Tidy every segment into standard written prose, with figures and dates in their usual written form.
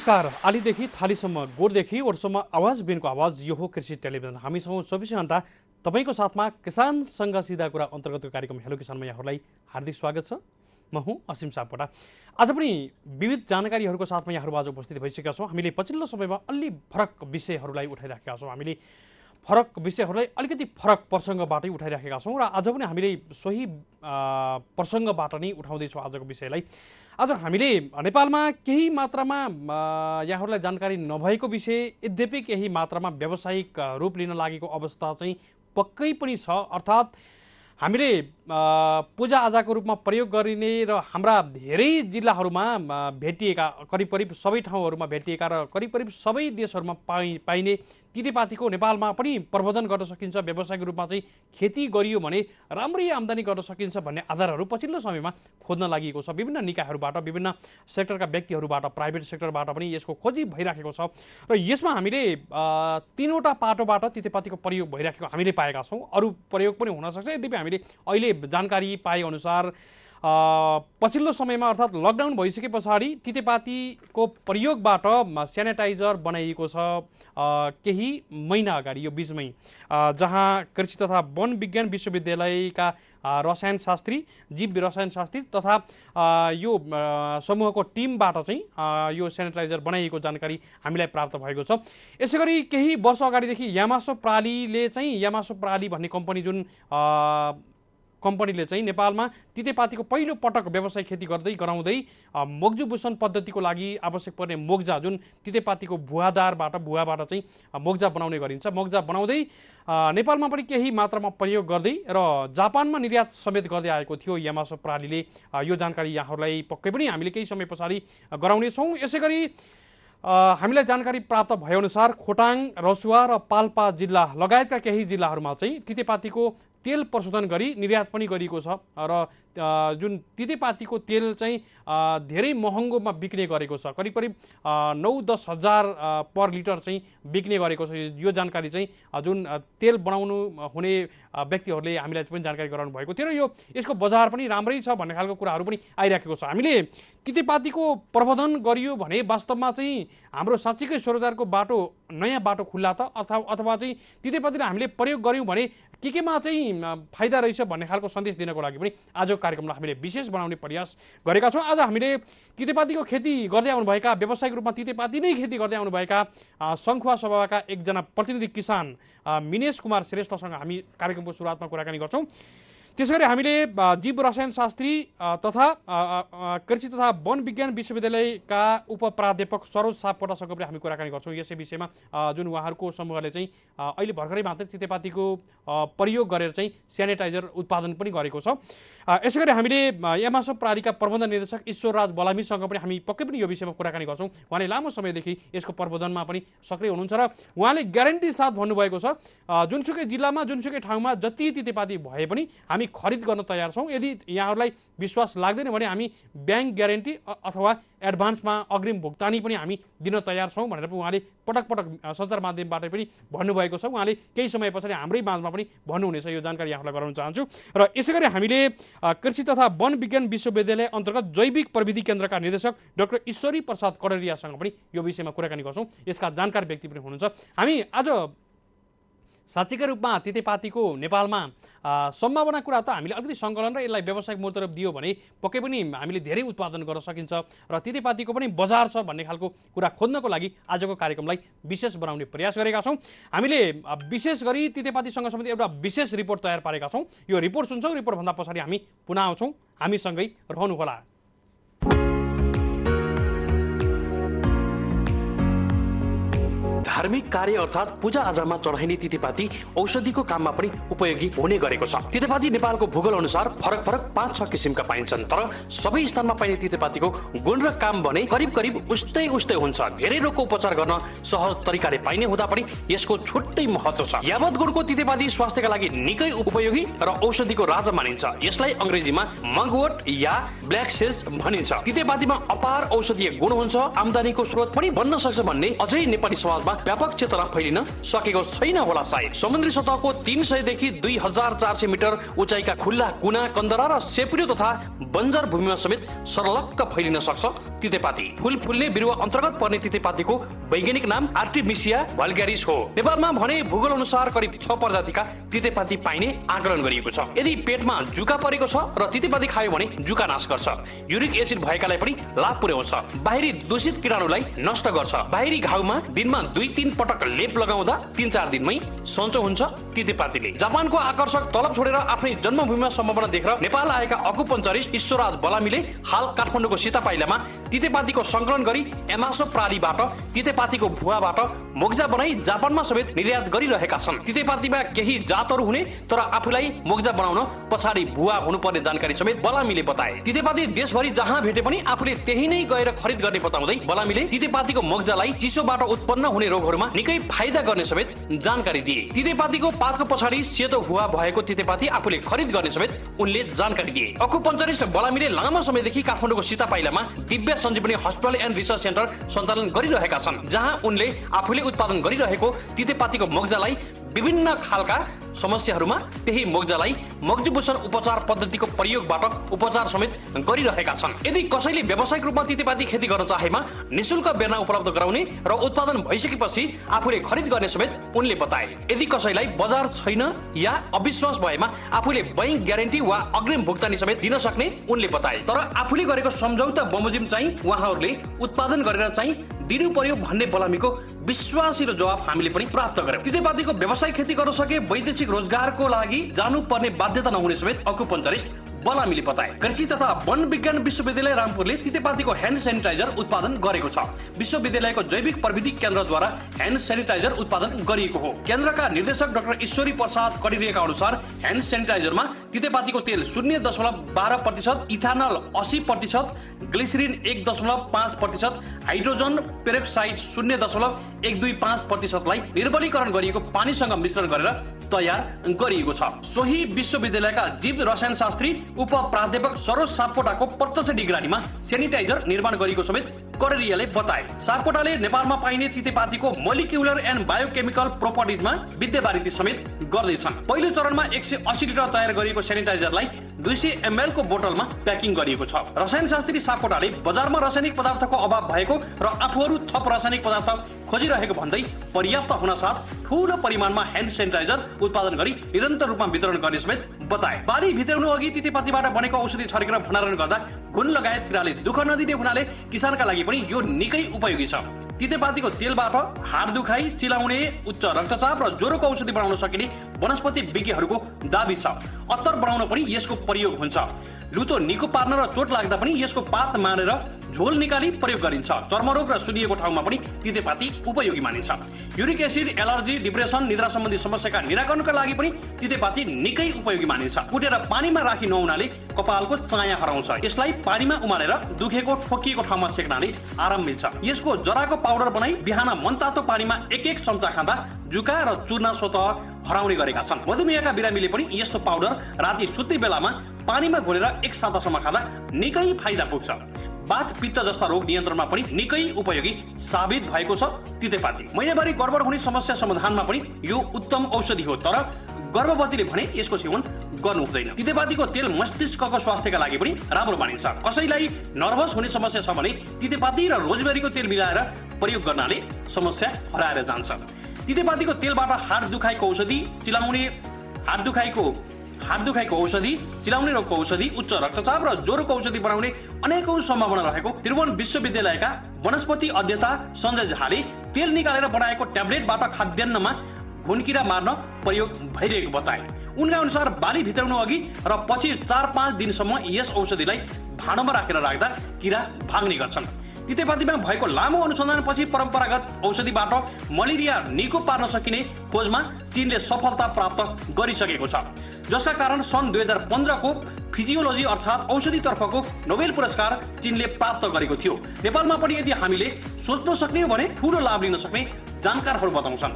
नमस्कार। आलीदेखि थालीसम्म, गोठदेखि ओठसम्म आवाज बिनको आवाज यो हो कृषि टेलिभिजन। हामीसँग 24 घण्टा तपाईँको साथमा किसानसँग सिधा कुरा अन्तर्गतको कार्यक्रम हेलो किसानमा यहाँहरूलाई हार्दिक स्वागत छ। म हुँ असीम सापकोटा। आज पनि विविध जानकारीहरूको साथमा यहाँहरू आज उपस्थित भइसकेका छौँ। हामीले पछिल्लो समयमा अलि फरक विषयहरूलाई उठाइराखेका छौँ। हामीले फरक विषयहरूलाई अलिकति फरक प्रसङ्गबाटै उठाइराखेका छौँ र आज पनि हामीले सोही प्रसङ्गबाट नै उठाउँदैछौँ आजको विषयलाई। आज हामीले नेपालमा केही मात्रामा यहाँहरूलाई जानकारी नभएको विषय, यद्यपि केही मात्रामा व्यावसायिक रूप लिन लागेको अवस्था चाहिँ पक्कै पनि छ। अर्थात् हामीले पूजाआजाको रूपमा प्रयोग गरिने र हाम्रा धेरै जिल्लाहरूमा भेटिएका करिब सबै ठाउँहरूमा भेटिएका र करिब सबै देशहरूमा पाइने तितेपातीको नेपालमा पनि प्रवर्धन गर्न सकिन्छ, व्यावसायिक रूपमा चाहिँ खेती गरियो भने राम्रै आम्दानी गर्न सकिन्छ भन्ने आधारहरू पछिल्लो समयमा खोज्न लागि छ। विभिन्न निकायहरूबाट, विभिन्न सेक्टरका व्यक्तिहरूबाट, प्राइभेट सेक्टरबाट पनि यसको खोजी भइराखेको छ र यसमा हामीले तीनवटा पाटोबाट तितेपातीको प्रयोग भइराखेको हामीले पाएका छौँ। अरू प्रयोग पनि हुनसक्छ। यद्यपि हामीले अहिले जानकारी पाएअनुसार पछिल्लो समयमा अर्थात् लकडाउन भइसके पछाडि तितेपातीको प्रयोगबाट सेनिटाइजर बनाइएको छ केही महिना अगाडि, यो बिचमै, जहाँ कृषि तथा वन विज्ञान विश्वविद्यालयका रसायनशास्त्री, जीव रसायनशास्त्री तथा यो समूहको टिमबाट चाहिँ यो सेनिटाइजर बनाइएको जानकारी हामीलाई प्राप्त भएको छ। यसै गरी केही वर्ष अगाडिदेखि यामासो प्राली भन्ने कम्पनी, जुन कम्पनीले चाहिँ नेपालमा तितेपातीको पहिलो पटक व्यवसाय खेती गराउँदै मोग्जुबुसन पद्धतिको लागि आवश्यक पर्ने मोग्जा, जुन तितेपातीको भुवाबाट चाहिँ मोग्जा बनाउने गरिन्छ, मोग्जा बनाउँदै नेपालमा पनि केही मात्रामा प्रयोग गर्दै र जापानमा निर्यात समेत गर्दै आएको थियो यामासो प्रालीले। यो जानकारी यहाँहरूलाई पक्कै पनि हामीले केही समय पछाडि गराउनेछौँ। यसै गरी हामीलाई जानकारी प्राप्त भएअनुसार खोटाङ, रसुवा र पाल्पा जिल्ला लगायतका केही जिल्लाहरूमा चाहिँ तितेपातीको तेल प्रशोधन गरी निर्यात पनि गरिएको छ र जुन तितेपातीको तेल चाहिँ धेरै महँगोमा बिक्ने गरेको छ। करिब 9-10 हजार पर लिटर चाहिँ बिक्ने गरेको छ। यो जानकारी चाहिँ जुन तेल बनाउनु हुने व्यक्तिहरूले हामीलाई पनि जानकारी गराउनु भएको थियो र यसको बजार पनि राम्रै छ भन्ने खालको कुराहरू पनि आइराखेको छ। हामीले तितेपातीको प्रवर्धन गरियो भने वास्तवमा चाहिँ हाम्रो साँच्चीकै स्वरोजगारको नयाँ बाटो खुल्ला त अथवा चाहिँ तितेपातीलाई हामीले प्रयोग गऱ्यौँ भने केमा चाहिँ फाइदा रहेछ भन्ने खालको सन्देश दिनको लागि पनि आजको कार्यक्रमलाई हामीले विशेष बनाउने प्रयास गरेका छौँ। आज हामीले तितेपातीको खेती गर्दै आउनुभएका, व्यावसायिक रूपमा तितेपाती नै खेती गर्दै आउनुभएका सङ्खुवा सभाका एकजना प्रतिनिधि किसान मिनेश कुमार श्रेष्ठसँग हामी कार्यक्रमको सुरुवातमा कुराकानी गर्छौँ। त्यसैगरी हामीले जीव रसायनशास्त्री तथा कृषि तथा वन विज्ञान विश्वविद्यालयका उपप्राध्यापक सरोज सापकोटासँग पनि हामी कुराकानी गर्छौँ यसै विषयमा, जुन उहाँहरूको समूहले चाहिँ अहिले भर्खरै मात्रै तितेपातीको प्रयोग गरेर चाहिँ सेनिटाइजर उत्पादन पनि गरेको छ। यसै गरी हामीले यामासो प्रालीका प्रबन्ध निर्देशक ईश्वरराज बलामीसँग पनि हामी पक्कै पनि यो विषयमा कुराकानी गर्छौँ। उहाँले लामो समयदेखि यसको प्रबन्धनमा पनि सक्रिय हुनुहुन्छ र उहाँले ग्यारेन्टी साथ भन्नुभएको छ जुनसुकै जिल्लामा, जुनसुकै ठाउँमा जति तितेपाती भए पनि हामी खरिद गर्न तयार छौँ। यदि यहाँहरूलाई विश्वास लाग्दैन भने हामी ब्याङ्क ग्यारेन्टी अथवा एडभान्समा अग्रिम भुक्तानी पनि हामी दिन तयार छौँ भनेर उहाँले पटक सञ्चार माध्यमबाट पनि भन्नुभएको छ। उहाँले केही समय पछाडि हाम्रै माझमा पनि भन्नुहुनेछ। यो जानकारी यहाँलाई गराउन चाहन्छु। र यसै गरी हामीले कृषि तथा वन विज्ञान विश्वविद्यालय अन्तर्गत जैविक प्रविधि केन्द्रका निर्देशक डाक्टर ईश्वरी प्रसाद कडेरियासँग पनि यो विषयमा कुराकानी गर्छौँ। यसका जानकार व्यक्ति पनि हुनुहुन्छ। हामी आज साँच्चीकै रूपमा तितेपातीको नेपालमा सम्भावना कुरा त हामीले अलिकति सङ्कलन र यसलाई व्यावसायिक मूलतर्फ दियो भने पक्कै पनि हामीले धेरै उत्पादन गर्न सकिन्छ र तितेपातीको पनि बजार छ भन्ने खालको कुरा खोज्नको लागि आजको कार्यक्रमलाई विशेष बनाउने प्रयास गरेका छौँ। हामीले विशेष गरी तितेपातीसँग सम्बन्धित एउटा विशेष रिपोर्ट तयार पारेका छौँ। यो रिपोर्ट सुन्छौँ। रिपोर्टभन्दा पछाडि हामी पुनः आउँछौँ। हामीसँगै रहनुहोला। धार्मिक कार्य अर्थात् पूजा आजामा चढाइने तितेपाती औषधिको काममा पनि उपयोगी हुने गरेको छ। तितेपाती नेपालको भूगोल अनुसार फरक 5-6 किसिमका पाइन्छन्, तर सबै स्थानमा पाइने तितेपातीको गुण र काम भने करिब उस्तै हुन्छ। धेरै रोगको उपचार गर्न सहज तरिकाले पाइने हुँदा पनि यसको छुट्टै महत्त्व छ। यावत गुणको तितेपाती स्वास्थ्यका लागि निकै उपयोगी र औषधिको राजा मानिन्छ। यसलाई अङ्ग्रेजीमा मगवट या ब्ल्याक सेज भनिन्छ। तितेपातीमा अपार औषधीय गुण हुन्छ, आम्दानीको स्रोत पनि बन्न सक्छ भन्ने अझै नेपाली समाजमा व्यापक चेतना फैलिन सकेको छैन होला सायद। समुद्री सतहको 300 देखि 2400 मिटर उचाइका खुल्ला कुना, कन्दरा र सेपुरो तथा बन्जर भूमिमा समेत सरलक्क फैलिन सक्छ तितेपाती। फूल फुल्ने बिरुवा अन्तर्गत पर्ने तितेपातीको वैज्ञानिक नाम आर्टिमिसिया भल्ग्यारिस हो। नेपालमा भने भूगोल अनुसार करिब 6 प्रजातिका तितेपाती पाइने आकलन गरिएको छ। यदि पेटमा जुका परेको छ र तितेपाती खायो भने जुका नाश गर्छ। युरिक एसिड भएकालाई पनि लाभ पुर्याउँछ। बाहिरी दूषित किटाणुलाई नष्ट गर्छ। बाहिरी घाउमा दिनमा 2-3 पटक लेप लगाउँदा 3-4 दिनमै सन्चो हुन्छ तितेपातीले। जापानको आकर्षक तलब छोडेर आफ्नै जन्मभूमिमा सम्भावना देखेर नेपाल आएका अकुपञ्चरिस्ट ईश्वरराज बलामीले हाल काठमाडौँको सीतापाइलामा तितेपातीको संकलन गरी एमासो प्रालीबाट तितेपातीको भुवाबाट मोग्जा बनाई जापानमा समेत निर्यात गरिरहेका छन्। तितेपातीमा केही जातहरू हुने तर आफूलाई मोग्जा बनाउन पछाडि भुवा हुनुपर्ने जानकारी समेत बलामीले बताए। तितेपाती देशभरि जहाँ भेटे पनि आफूले त्यही नै गएर खरिद गर्ने बताउँदै बलामीले तितेपातीको मोग्जालाई चिसोबाट उत्पन्न हुने रोगहरूमा निकै फाइदा गर्ने समेत जानकारी दिए। तितेपातीको पातको पछाडि सेतो भुवा भएको तितेपाती आफूले खरिद गर्ने समेत उनले जानकारी दिए। अकुपञ्चरिस्ट बलामीले लामो समयदेखि काठमाडौँको सीतापाइलामा दिव्य सञ्जीवनी हस्पिटल एन्ड रिसर्च सेन्टर सञ्चालन गरिरहेका छन्, जहाँ उनले आफूले उत्पादन गरिरहेको तितेपातीको मोग्जालाई विभिन्न खालका समस्याहरूमा त्यही मोग्जालाई मग्जुभूषण उपचार पद्धतिको प्रयोगबाट उपचार समेत गरिरहेका छन्। यदि कसैले व्यावसायिक रूपमा तितेपाती खेती गर्न चाहेमा निशुल्क बेर्ना उपलब्ध गराउने र उत्पादन भइसकेपछि आफूले खरिद गर्ने समेत उनले बताए। यदि कसैलाई बजार छैन या अविश्वास भएमा आफूले बैंक ग्यारेन्टी वा अग्रिम भुक्तानी समेत दिन सक्ने उनले बताए। तर आफूले गरेको सम्झौता बमोजिम चाहिँ उहाँहरूले उत्पादन गरेर चाहिँ दिनु पर्यो भन्ने बलामीको विश्वासिलो जवाब हामीले पनि प्राप्त गर्यौं। तितेपातीको व्यवसाय खेती गर्न सके वैदेशिक रोजगारको लागि जानु पर्ने बाध्यता नहुने समेत अकुपञ्चरिस्ट बलामीले बताए। कृषि तथा वन विज्ञान विश्वविद्यालय रामपुरले तितेपातीको ह्यान्ड सेनिटाइजर उत्पादन गरेको छ। विश्वविद्यालयको जैविक प्रविधि केन्द्रद्वारा ह्यान्ड सेनिटाइजर उत्पादन गरिएको हो। केन्द्रका निर्देशक डाक्टर ईश्वरी प्रसाद कडिरिएका अनुसार ह्यान्ड सेनिटाइजरमा तितेपातीको तेल 0.12%, इथानल 80%, ग्लिसरिन 1.5%, हाइड्रोजन पेरोक्साइड 0.125% लाई निर्मलीकरण गरिएको पानीसँग मिश्रण गरेर तयार गरिएको छ। सोही विश्वविद्यालयका जीव रसायन शास्त्री उप प्राध्यापक सरोज सापकोटाको प्रत्यक्ष निगरानीमा सेनिटाइजर निर्माण गरिएको समेत कडेरियाले बताए। सापकोटाले नेपालमा पाइने तितेपातीको मोलिक्युलर एन्ड बायोकेमिकल प्रोपर्टिजमा विद्यावारिधि समेत गर्दैछन्। पहिलो चरणमा 180 लिटर तयार गरिएको सेनिटाइजरलाई 200 ml को बोतलमा प्याकिङ गरिएको छ। रसायन शास्त्री सापकोटाले बजारमा रासायनिक पदार्थको अभाव भएको र आफूहरू थप रासायनिक पदार्थ खोजिरहेको भन्दै पर्याप्त हुनासाथ ठूलो परिमाणमा ह्यान्ड सेनिटाइजर उत्पादन गरी निरन्तर रूपमा वितरण गर्ने समेत बताए। बाली भित्राउनु अघि तितेपातीबाट बनेको औषधि छर्केर भण्डारण गर्दा घुन लगायत किराले दुःख नदिने हुनाले किसानका लागि पनि यो निकै उपयोगी छ। तितेपातीको तेलबाट हाड दुखाइ, चिलाउने, उच्च रक्तचाप र ज्वरोको औषधि बनाउन सकिने वनस्पति विज्ञहरूको दाबी छ। अत्तर बनाउन पनि यसको प्रयोग हुन्छ। लुतो निको पार्न र चोट लाग्दा पनि यसको पात मानेर झोल निकाली प्रयोग गरिन्छ। चर्मरोग र सुनिएको ठाउँमा पनि तितेपाती उपयोगी मानिन्छ। युरिक एसिड, एलर्जी, डिप्रेसन, निद्रा सम्बन्धी समस्याका निराकरणका लागि पनि तितेपाती निकै उपयोगी मानिन्छ। कुटेर पानीमा राखी नहुनाले कपालको चाया हराउँछ। यसलाई पानीमा उमालेर दुखेको ठोकिएको ठाउँमा सेक्नाले आराम मिल्छ। यसको जराको पाउडर बनाई बिहान मनतातो पानीमा 1-1 चम्चा खाँदा जुका र चूर्ना स्वतः हराउने गरेका छन्। मधुमेहका बिरामीले पनि यस्तो पाउडर राति सुत्ने बेलामा पानीमा घोलेर 1 सातासम्म खाँदा निकै फाइदा पुग्छ। वात पित्त जस्ता रोग नियन्त्रणमा पनि निकै उपयोगी साबित भएको छ तितेपाती। महिनावारी गडबड हुने समस्या समाधानमा पनि यो उत्तम औषधि हो, तर गर्भवतीले भने यसको सेवन गर्नु हुँदैन। तितेपातीको तेल मस्तिष्कको स्वास्थ्यका लागि पनि राम्रो मानिन्छ। कसैलाई नर्भस हुने समस्या छ भने तितेपाती र रोजमेरीको तेल मिलाएर प्रयोग गर्नाले समस्या हराएर जान्छ। तितेपातीको तेलबाट हाड दुखाइको औषधि, हाड दुखाइको औषधि, चिलाउने रोगको औषधि, उच्च रक्तचाप र ज्वरोको औषधि बनाउने अनेकौं सम्भावना रहेको त्रिभुवन विश्वविद्यालयका वनस्पति अध्येता सञ्जय झाले तेल निकालेर बनाएको ट्याब्लेटबाट खाद्यान्नमा घुनकिरा मार्न प्रयोग भइरहेको बताए। उनका अनुसार बाली भित्राउनु अघि र पछि 4-5 दिनसम्म यस औषधिलाई भाँडोमा राखेर राख्दा किरा भाग्ने गर्छन्। तितेपातीमा भएको लामो अनुसन्धानपछि परम्परागत औषधिबाट मलेरिया निको पार्न सकिने खोजमा चीनले सफलता प्राप्त गरिसकेको छ, जसका कारण सन् 2015 को फिजियोलोजी अर्थात् औषधि तर्फको नोबेल पुरस्कार चीनले प्राप्त गरेको थियो। नेपालमा पनि यदि हामीले सोच्न सक्ने हो भने ठूलो लाभ लिन सक्ने जानकारहरू बताउँछन्।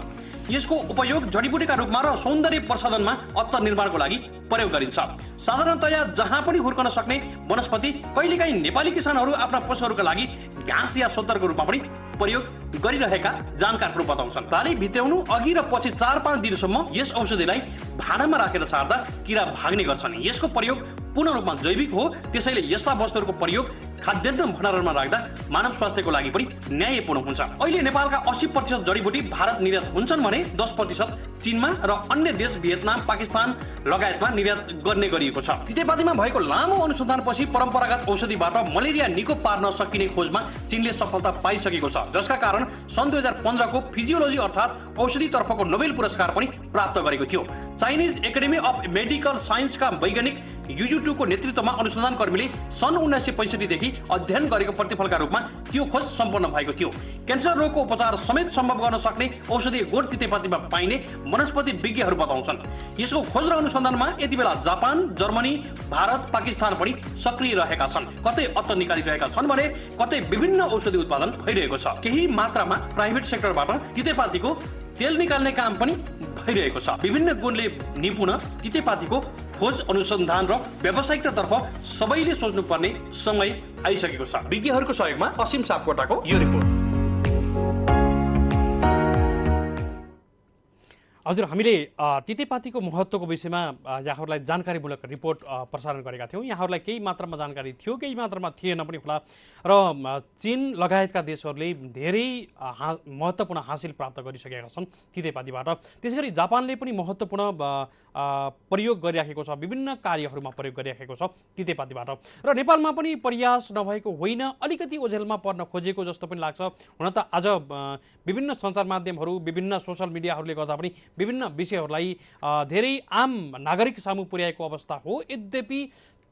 यसको उपयोग जडीबुटीका रूपमा र सौन्दर्य प्रसाधनमा अत्तर निर्माणको लागि प्रयोग गरिन्छ। साधारणतया जहाँ पनि हुर्कन सक्ने वनस्पति कहिलेकाहीँ नेपाली किसानहरू आफ्ना पशुहरूका लागि घाँस या सोत्तरको रूपमा पनि प्रयोग गरिरहेका जानकारहरू बताउँछन्। बाली भित्र्याउनु अघि र पछि 4-5 दिनसम्म यस औषधिलाई भाँडामा राखेर छाड्दा किरा भाग्ने गर्छन्। यसको प्रयोग पूर्ण रूपमा जैविक हो, त्यसैले यस्ता वस्तुहरूको प्रयोग खाद्यान्न भण्डारणमा राख्दा मानव स्वास्थ्यको लागि पनि न्यायपूर्ण हुन्छ। अहिले नेपालका 80% जडीबुटी भारत निर्यात हुन्छन् भने 10% चीनमा र अन्य देश भियतनाम, पाकिस्तान लगायतमा निर्यात गर्ने गरिएको छ। तितेपातीमा भएको लामो अनुसन्धानपछि परम्परागत औषधिबाट मलेरिया निको पार्न सकिने खोजमा चीनले सफलता पाइसकेको छ, जसका कारण सन् 2015 को फिजियोलोजी अर्थात् औषधितर्फको नोबेल पुरस्कार पनि प्राप्त गरेको थियो। चाइनिज एकाडेमी अफ मेडिकल साइन्सका वैज्ञानिक युजु को नेतृत्वमा अनुसन्धान कर्मीले सन् 1965 देखि अध्ययन गरेको प्रतिफलका रूपमा त्यो खोज सम्पन्न भएको थियो। क्यान्सर रोगको उपचार समेत सम्भव गर्न सक्ने औषधीय गुण तितेपातीमा पाइने वनस्पति विज्ञहरू बताउँछन्। यसको खोज र अनुसन्धानमा यति बेला जापान, जर्मनी, भारत, पाकिस्तान पनि सक्रिय रहेका छन्। कतै अत्तर निकालिरहेका छन् भने कतै विभिन्न औषधि उत्पादन भइरहेको छ। केही मात्रामा प्राइभेट सेक्टरबाट तितेपातीको तेल निकाल्ने काम पनि भइरहेको छ। विभिन्न गुणले निपुण तितेपातीको खोज, अनुसन्धान र व्यावसायिकतातर्फ सबैले सोच्नुपर्ने समय आइसकेको छ। विज्ञहरूको सहयोगमा असीम सापकोटाको यो रिपोर्ट। हजुर, हामीले तितेपातीको महत्त्वको विषयमा यहाँहरूलाई जानकारीमूलक रिपोर्ट प्रसारण गरेका थियौँ। यहाँहरूलाई केही मात्रामा जानकारी थियो, केही मात्रामा थिएन पनि होला र चीन लगायतका देशहरूले धेरै महत्त्वपूर्ण हासिल प्राप्त गरिसकेका छन् तितेपातीबाट। त्यसैगरी जापानले पनि महत्त्वपूर्ण प्रयोग गरिराखेको छ, विभिन्न कार्यहरूमा प्रयोग गरिराखेको छ तितेपातीबाट। र नेपालमा पनि प्रयास नभएको होइन, अलिकति ओझेलमा पर्न खोजेको जस्तो पनि लाग्छ। हुन त आज विभिन्न सञ्चार माध्यमहरू, विभिन्न सोसल मिडियाहरूले गर्दा पनि विभिन्न विषयहरूलाई धेरै आम नागरिक सामु पुर्याएको अवस्था हो। यद्यपि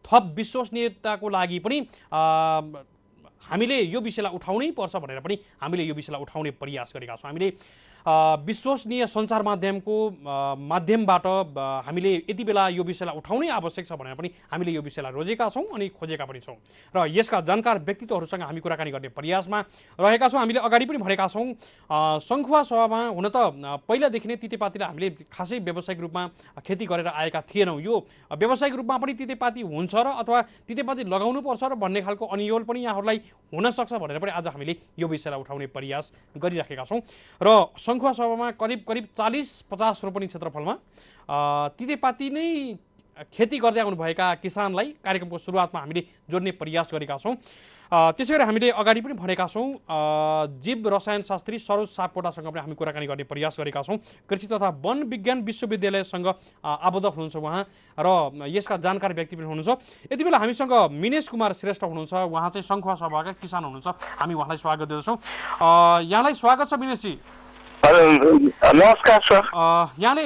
थप विश्वसनीयताको लागि पनि हामीले यो विषयलाई उठाउनै पर्छ भनेर पनि हामीले यो विषयलाई उठाउने प्रयास गरेका छौँ। हामीले विश्वसनीय सञ्चार माध्यमको माध्यमबाट हामीले यति बेला यो विषयलाई उठाउनै आवश्यक छ भनेर पनि हामीले यो विषयलाई रोजेका छौँ अनि खोजेका पनि छौँ र यसका जानकार व्यक्तित्वहरूसँग हामी कुराकानी गर्ने प्रयासमा रहेका छौँ। हामीले अगाडि पनि भनेका छौँ, सङ्खुवा सभामा हुन त पहिलादेखि नै तितेपातीलाई हामीले खासै व्यावसायिक रूपमा खेती गरेर आएका थिएनौँ। यो व्यावसायिक रूपमा पनि तितेपाती हुन्छ र अथवा तितेपाती लगाउनुपर्छ र भन्ने खालको अनियोल पनि यहाँहरूलाई हुन सक्छ भनेर पनि आज हामीले यो विषयलाई उठाउने प्रयास गरिराखेका छौँ। र सङ्खुवा सभामा करिब 40-50 रोपनी क्षेत्रफलमा तितेपाती नै खेती गर्दै आउनुभएका किसानलाई कार्यक्रमको सुरुवातमा हामीले जोड्ने प्रयास गरेका छौँ। त्यसै गरी हामीले अगाडि पनि भनेका छौँ, जीव रसायन शास्त्री सरोज सापकोटासँग पनि हामी कुराकानी गर्ने प्रयास गरेका छौँ। कृषि तथा वन विज्ञान विश्वविद्यालयसँग आबद्ध हुनुहुन्छ उहाँ र यसका जानकार व्यक्ति पनि हुनुहुन्छ। यति बेला हामीसँग मिनेश कुमार श्रेष्ठ हुनुहुन्छ, उहाँ चाहिँ सङ्खुवा सभाका किसान हुनुहुन्छ। हामी उहाँलाई स्वागत गर्दछौँ। यहाँलाई स्वागत छ मिनेशजी। नमस्कार सर। यहाँले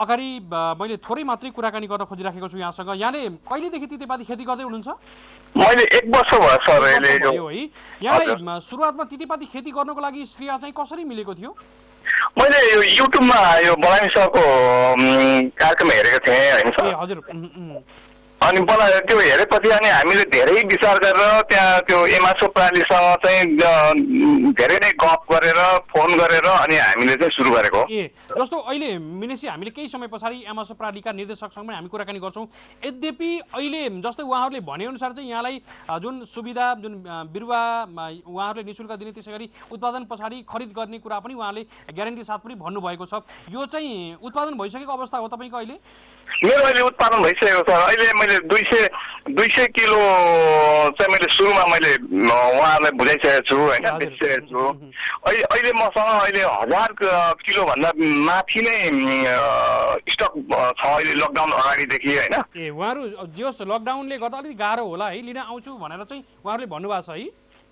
अगाडि मैले थोरै मात्रै कुराकानी गर्न खोजिराखेको छु यहाँसँग। यहाँले कहिलेदेखि तितेपाती खेती गर्दै हुनुहुन्छ? मैले 1 वर्ष भयो सर। है यहाँलाई सुरुवातमा तितेपाती खेती गर्नको लागि श्रेय चाहिँ कसरी मिलेको थियो? मैले यो युट्युबमा यो बलानी सरको कार्यक्रम हेरेको थिएँ हैन सर। हजुर। अनि त्यो हेरेपछि अनि हामीले धेरै विचार गरेर त्यहाँ त्यो एमासो प्रालीसँग चाहिँ धेरै नै गफ गरेर फोन गरेर अनि हामीले चाहिँ सुरु गरेको। जस्तो अहिले मिनेशजी हामीले केही समय पछाडि एमासो प्रालीका निर्देशकसँग पनि हामी कुराकानी गर्छौँ। यद्यपि अहिले जस्तै उहाँहरूले भनेअनुसार चाहिँ यहाँलाई जुन सुविधा, जुन बिरुवा उहाँहरूले निःशुल्क दिने, त्यसै गरी उत्पादन पछाडि खरिद गर्ने कुरा पनि उहाँले ग्यारेन्टी साथ पनि भन्नुभएको छ। यो चाहिँ उत्पादन भइसकेको अवस्था हो तपाईँको अहिले? मेरो अहिले उत्पादन भइसकेको छ। अहिले मैले 200 किलो चाहिँ मैले सुरुमा मैले उहाँहरूलाई बुझाइसकेको छु होइन, बेचिसकेको छु। अहिले मसँग अहिले 1000 किलो भन्दा माथि नै स्टक छ अहिले लकडाउन अगाडिदेखि होइन। उहाँहरू जो लकडाउनले गर्दा अलिक गाह्रो होला है, लिन आउँछु भनेर चाहिँ उहाँहरूले भन्नुभएको छ है?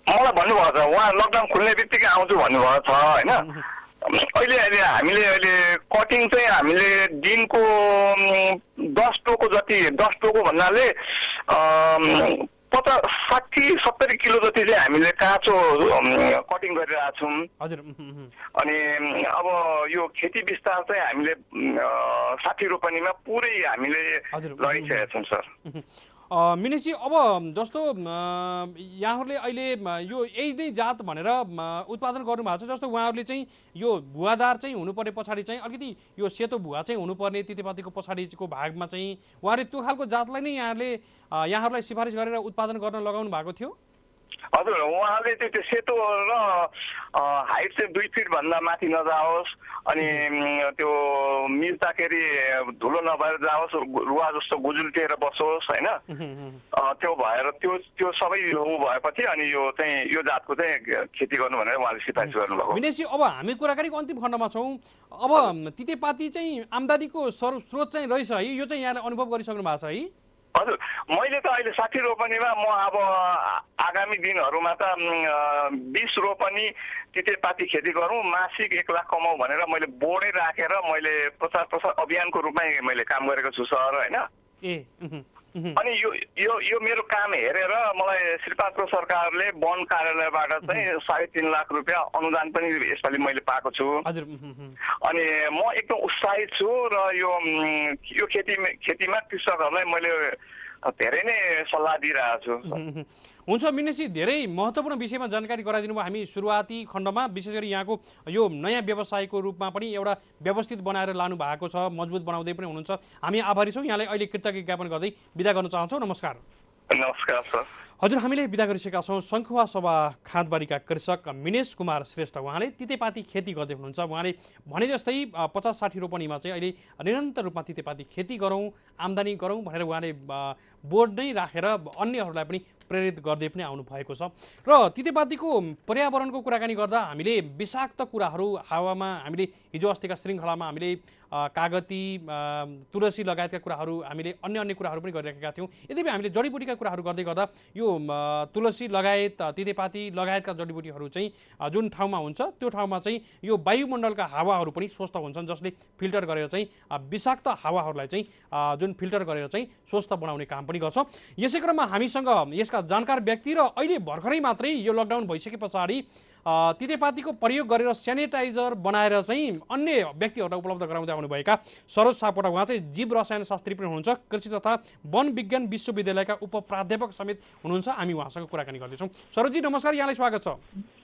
मलाई भन्नुभएको छ, उहाँ लकडाउन खुल्ने बित्तिकै आउँछु भन्नुभएको छ होइन। अहिले हामीले अहिले कटिङ चाहिँ हामीले दिनको 10 टोको जति, 10 टोको भन्नाले 60-70 किलो जति चाहिँ हामीले काँचो कटिङ गरिरहेका छौँ। हजुर। अनि अब यो खेती विस्तार चाहिँ हामीले 60 रोपनीमा पुरै हामीले लगाइसकेका छौँ सर। मिनेशजी, अब जस्तो यहाँहरूले अहिले यो यही नै जात भनेर उत्पादन गर्नुभएको छ, जस्तो उहाँहरूले चाहिँ यो भुवादार चाहिँ हुनुपर्ने पछाडि चाहिँ अलिकति यो सेतो भुवा चाहिँ हुनुपर्ने तितेपातीको पछाडिको भागमा चाहिँ उहाँहरूले त्यो खालको जातलाई नै यहाँहरूलाई सिफारिस गरेर उत्पादन गर्न लगाउनु भएको थियो? हजुर उहाँले त्यो सेतो र हाइट चाहिँ 2 फिट भन्दा माथि नजाओस् अनि त्यो मिल्दाखेरि धुलो नभएर जाओस् रुवा जस्तो गुजुल्टिएर बसोस् होइन त्यो भएर त्यो सबै उ भएपछि अनि यो चाहिँ यो जातको चाहिँ खेती गर्नु भनेर उहाँले सिफारिस गर्नुभएको। विनेशजी अब हामी कुराकानीको अन्तिम खण्डमा छौँ। अब तितेपाती चाहिँ आम्दानीको स्रोत चाहिँ रहेछ है, यो चाहिँ यहाँले अनुभव गरिसक्नु भएको छ है? हजुर मैले त अहिले 60 रोपनीमा म अब आगामी दिनहरूमा त 20 रोपनी तितेपाती खेती गरौँ मासिक 1 लाख कमाऊ भनेर मैले बोर्डै राखेर मैले प्रचार प्रसार अभियानको रूपमै मैले काम गरेको छु सर होइन। अनि यो मेरो काम हेरेर मलाई श्रीपादको सरकारले वन कार्यालयबाट चाहिँ 3.5 लाख रुपियाँ अनुदान पनि यसपालि मैले पाएको छु। अनि म एकदम उत्साहित छु र यो खेतीमा कृषकहरूलाई मैले धेरै नै सल्लाह दिइरहेको छु। हुन्छ विनेशजी, धेरै महत्त्वपूर्ण विषयमा जानकारी गराइदिनु भयो। हामी सुरुवाती खण्डमा विशेष गरी यहाँको यो नयाँ व्यवसायको रूपमा पनि एउटा व्यवस्थित बनाएर लानु भएको छ, मजबुत बनाउँदै पनि हुनुहुन्छ। हामी आभारी छौँ। यहाँलाई अहिले कृतज्ञ ज्ञापन गर्दै बिदा गर्न चाहन्छौँ। नमस्कार। नमस्कार सर। हजुर, हामीले बिदा गरिसकेका छौँ सङ्खुवा सभा खाँदबारीका कृषक मिनेश कुमार श्रेष्ठ। उहाँले तितेपाती खेती गर्दै हुनुहुन्छ। उहाँले भने जस्तै 50-60 रोपनीमा चाहिँ अहिले निरन्तर रूपमा तितेपाती खेती गरौँ, आम्दानी गरौँ भनेर उहाँले बोर्ड नै राखेर अन्यहरूलाई पनि प्रेरित गर्दै पनि आउनु भएको छ। र तितेपातीको पर्यावरणको कुराकानी गर्दा हामीले विषाक्त कुराहरू हावामा, हामीले हिजो अस्तिका श्रृङ्खलामा हामीले कागती, तुलसी लगायतका कुराहरू, हामीले अन्य कुराहरू पनि गरिराखेका थियौँ। यद्यपि हामीले जडीबुटीका कुराहरू गर्दै गर्दा यो तुलसी लगायत तितेपाती लगायतका जडीबुटीहरू चाहिँ जुन ठाउँमा हुन्छ त्यो ठाउँमा चाहिँ यो वायुमण्डलका हावाहरू पनि स्वस्थ हुन्छन्, जसले फिल्टर गरेर चाहिँ विषाक्त हावाहरूलाई चाहिँ जुन फिल्टर गरेर चाहिँ स्वस्थ बनाउने काम पनि गर्छ। यसै क्रममा हामीसँग यसका जानकार व्यक्ति र अहिले भर्खरै मात्रै यो लकडाउन भइसके पछाडि तितेपातीको प्रयोग गरेर सेनिटाइजर बनाएर चाहिँ अन्य व्यक्तिहरूलाई उपलब्ध गराउँदै आउनुभएका सरोज सापकोटा, उहाँ चाहिँ जीव रसायन शास्त्री पनि हुनुहुन्छ, कृषि तथा वन विज्ञान विश्वविद्यालयका उप प्राध्यापक समेत हुनुहुन्छ। हामी उहाँसँग कुराकानी गर्दैछौँ। सरोजजी नमस्कार, यहाँलाई स्वागत छ।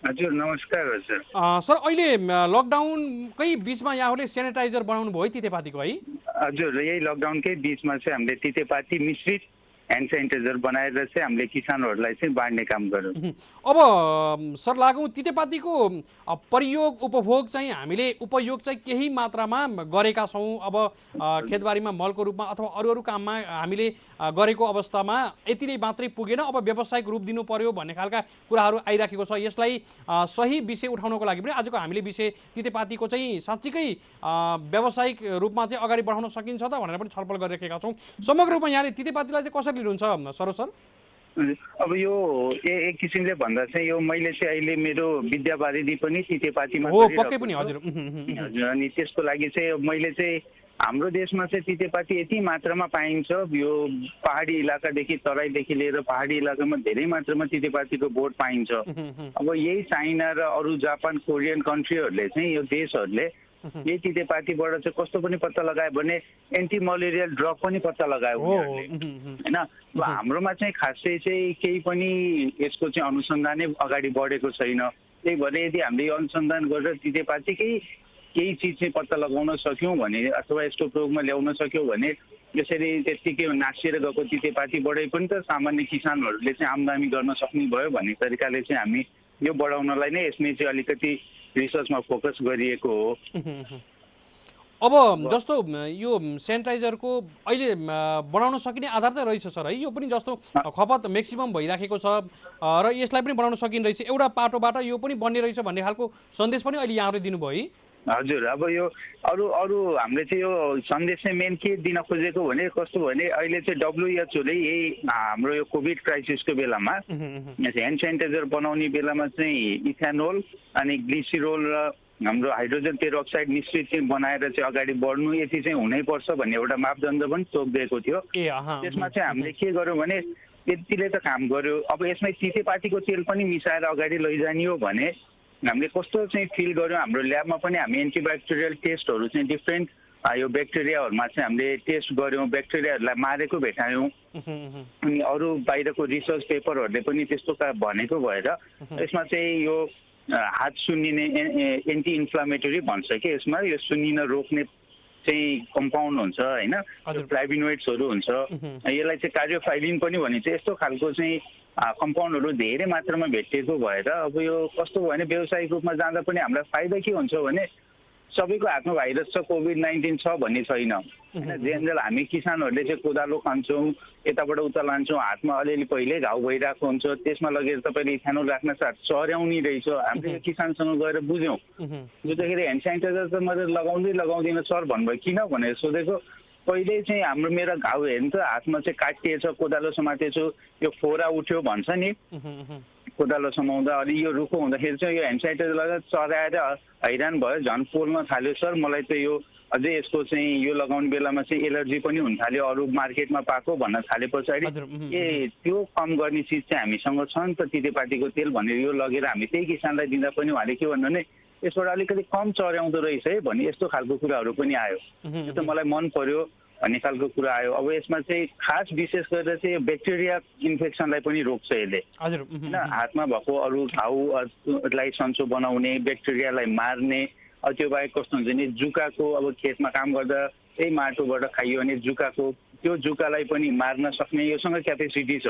हजुर नमस्कार हजुर। सर, अहिले लकडाउनकै बिचमा यहाँहरूले सेनिटाइजर बनाउनु भयो तितेपातीको है? हजुर, यही लकडाउनकै बिचमा चाहिँ हामीले तितेपाती मिश्रित ह्यान्ड सेनिटाइजर बनाएर चाहिँ हामीले किसानहरूलाई चाहिँ बाँड्ने काम गर्यौँ। अब सर लागौँ, तितेपातीको प्रयोग उपभोग चाहिँ हामीले उपयोग चाहिँ केही मात्रामा गरेका छौँ। अब खेतबारीमा मलको रूपमा अथवा अरू काममा हामीले गरेको अवस्थामा यति नै मात्रै पुगेन, अब व्यावसायिक रूप दिनु पर्यो भन्ने खालका कुराहरू आइराखेको छ। यसलाई सही विषय उठाउनको लागि पनि आजको हामीले विषय तितेपातीको चाहिँ साँच्चीकै व्यावसायिक रूपमा चाहिँ अगाडि बढाउन सकिन्छ त भनेर पनि छलफल गरिराखेका छौँ। समग्र रूपमा यहाँले तितेपातीलाई चाहिँ कसरी लिनुहुन्छ सरोज सर? अब यो एक किसिमले भन्दा चाहिँ यो मैले चाहिँ अहिले मेरो विद्यावारिधि पनि तितेपातीमा पक्कै पनि। हजुर हजुर। अनि त्यसको लागि चाहिँ मैले चाहिँ हाम्रो देशमा चाहिँ तितेपाती यति मात्रामा पाइन्छ, यो पहाडी इलाकादेखि तराईदेखि लिएर पहाडी इलाकामा धेरै मात्रामा तितेपातीको बोट पाइन्छ। अब यही चाइना र अरू जापान, कोरियन कन्ट्रीहरूले चाहिँ यो देशहरूले यही तितेपातीबाट चाहिँ कस्तो पनि पत्ता लगायो भने एन्टी मलेरियल ड्रग पनि पत्ता लगायो होइन। अब हाम्रोमा चाहिँ खासै चाहिँ केही पनि यसको चाहिँ अनुसन्धानै अगाडि बढेको छैन। त्यही भएर यदि हामीले यो अनुसन्धान गरेर तितेपातीकै केही चिज चाहिँ पत्ता लगाउन सक्यौँ भने अथवा यस्तो प्रयोगमा ल्याउन सक्यौँ भने यसरी त्यत्तिकै नासिएर गएको तितेपातीबाटै पनि त सामान्य किसानहरूले चाहिँ आम्दानी गर्न सक्ने भयो भन्ने तरिकाले चाहिँ हामी यो बढाउनलाई नै यसमा चाहिँ अलिकति रिसर्चमा फोकस गरिएको हो। अब जस्तो यो सेनिटाइजरको अहिले बनाउन सकिने आधार चाहिँ रहेछ सर है? यो पनि जस्तो खपत म्याक्सिमम भइराखेको छ र यसलाई पनि बनाउन सकिने रहेछ, एउटा पाटोबाट यो पनि बन्ने रहेछ भन्ने खालको सन्देश पनि अहिले यहाँहरूले दिनुभयो है? हजुर। अब यो अरू हामीले चाहिँ यो सन्देश चाहिँ मेन के दिन खोजेको भने कस्तो भने अहिले चाहिँ WHO ले यही हाम्रो यो कोभिड क्राइसिसको बेलामा ह्यान्ड सेनिटाइजर बनाउने बेलामा चाहिँ इथेनोल अनि ग्लिसरोल र हाम्रो हाइड्रोजन पेरोक्साइड मिश्रित चाहिँ बनाएर चाहिँ अगाडि बढ्नु यति चाहिँ हुनैपर्छ भन्ने एउटा मापदण्ड पनि तोकिदिएको थियो। त्यसमा चाहिँ हामीले के गर्यौँ भने यतिले त काम गर्यो। अब यसमा तितेपातीको तेल पनि मिसाएर अगाडि लैजाने हो भने हामीले कस्तो चाहिँ फिल गर्यौँ, हाम्रो ल्याबमा पनि हामी एन्टिब्याक्टेरियल टेस्टहरू चाहिँ डिफ्रेन्ट यो ब्याक्टेरियाहरूमा चाहिँ हामीले टेस्ट गऱ्यौँ, ब्याक्टेरियाहरूलाई मारेको भेटायौँ। अनि अरू बाहिरको रिसर्च पेपरहरूले पनि त्यस्तो भनेको भएर यसमा चाहिँ यो हात सुन्निने एन्टी इन्फ्लामेटरी भन्छ कि यसमा यो सुन्निन रोक्ने चाहिँ कम्पाउन्ड हुन्छ होइन, फ्लाभिनोइड्सहरू हुन्छ। यसलाई चाहिँ कार्योफाइलिन पनि भनिन्छ। यस्तो खालको चाहिँ कम्पाउन्डहरू धेरै मात्रामा भेटिएको भएर अब यो कस्तो भयो भने व्यावसायिक रूपमा जाँदा पनि हामीलाई फाइदा के हुन्छ भने सबैको हातमा भाइरस छ, कोभिड-19 छ भन्ने छैन होइन। जेनरल हामी किसानहरूले चाहिँ कोदालो खान्छौँ, यताबाट उता लान्छौँ, हातमा अलिअलि पहिल्यै घाउ भइरहेको हुन्छ, त्यसमा लगेर तपाईँले इथेनोल राख्न चर्याउने रहेछ। हामीले यो किसानसँग गएर बुझ्यौँ, बुझ्दाखेरि ह्यान्ड सेनिटाइजर त मैले लगाउँदिनँ सर भन्नुभयो। किन भनेर सोधेको, पहिले चाहिँ मेरो घाउ हेर्नु त हातमा चाहिँ काटिएछ, कोदालो समातेछु, यो फोरा उठ्यो भन्छ नि, कोदालो समाउँदा अलि यो रुखो हुँदाखेरि चाहिँ यो ह्यान्ड सेनिटाइजर लगाएर चराएर हैरान भयो, झन् पोल्न थाल्यो सर। मलाई त यो अझै यसको चाहिँ यो लगाउने बेलामा चाहिँ एलर्जी पनि हुन थाल्यो अरू मार्केटमा पाएको भन्न थाले पछाडि ए त्यो कम गर्ने चिज चाहिँ हामीसँग छ नि त तितेपातीको तेल भनेर यो लगेर हामी त्यही किसानलाई दिँदा पनि उहाँले के भन्नु भने यसबाट अलिकति कम चर्याउँदो रहेछ है भन्ने यस्तो खालको कुराहरू पनि आयो। त्यो त मलाई मन पर्यो भन्ने खालको कुरा आयो। अब यसमा चाहिँ खास विशेष गरेर चाहिँ ब्याक्टेरिया इन्फेक्सनलाई पनि रोक्छ यसले होइन। हातमा भएको अरू घाउलाई सन्चो बनाउने, ब्याक्टेरियालाई मार्ने। त्यो बाहेक कस्तो हुन्छ भने जुकाको अब खेतमा काम गर्दा त्यही माटोबाट खाइयो भने जुकाको त्यो जुकालाई पनि मार्न सक्ने योसँग क्यापेसिटी छ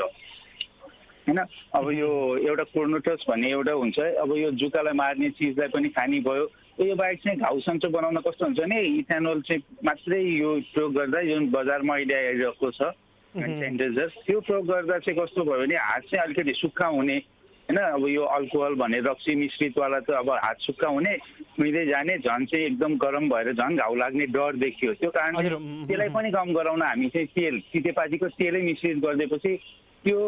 होइन। अब यो एउटा कोर्नोटस भन्ने एउटा हुन्छ, अब यो जुकालाई मार्ने चिजलाई पनि खाने भयो। यो बाहेक चाहिँ घाउ सन्चो बनाउन कस्तो हुन्छ भने इथेनोल चाहिँ मात्रै यो प्रयोग गर्दा जुन बजारमा अहिले आइरहेको छ सेनिटाइजर, त्यो प्रयोग गर्दा चाहिँ कस्तो भयो भने हात चाहिँ अलिकति सुक्खा हुने होइन। अब यो अल्कोहल भन्ने रक्सी मिश्रितवाला त अब हात सुक्खा हुने, कुहिँदै जाने, झन् चाहिँ एकदम गरम भएर झन् घाउ लाग्ने डर देखियो। त्यो कारणले त्यसलाई पनि कम गराउन हामी चाहिँ तेल, तितेपातीको तेलै मिश्रित गरिदिएपछि त्यो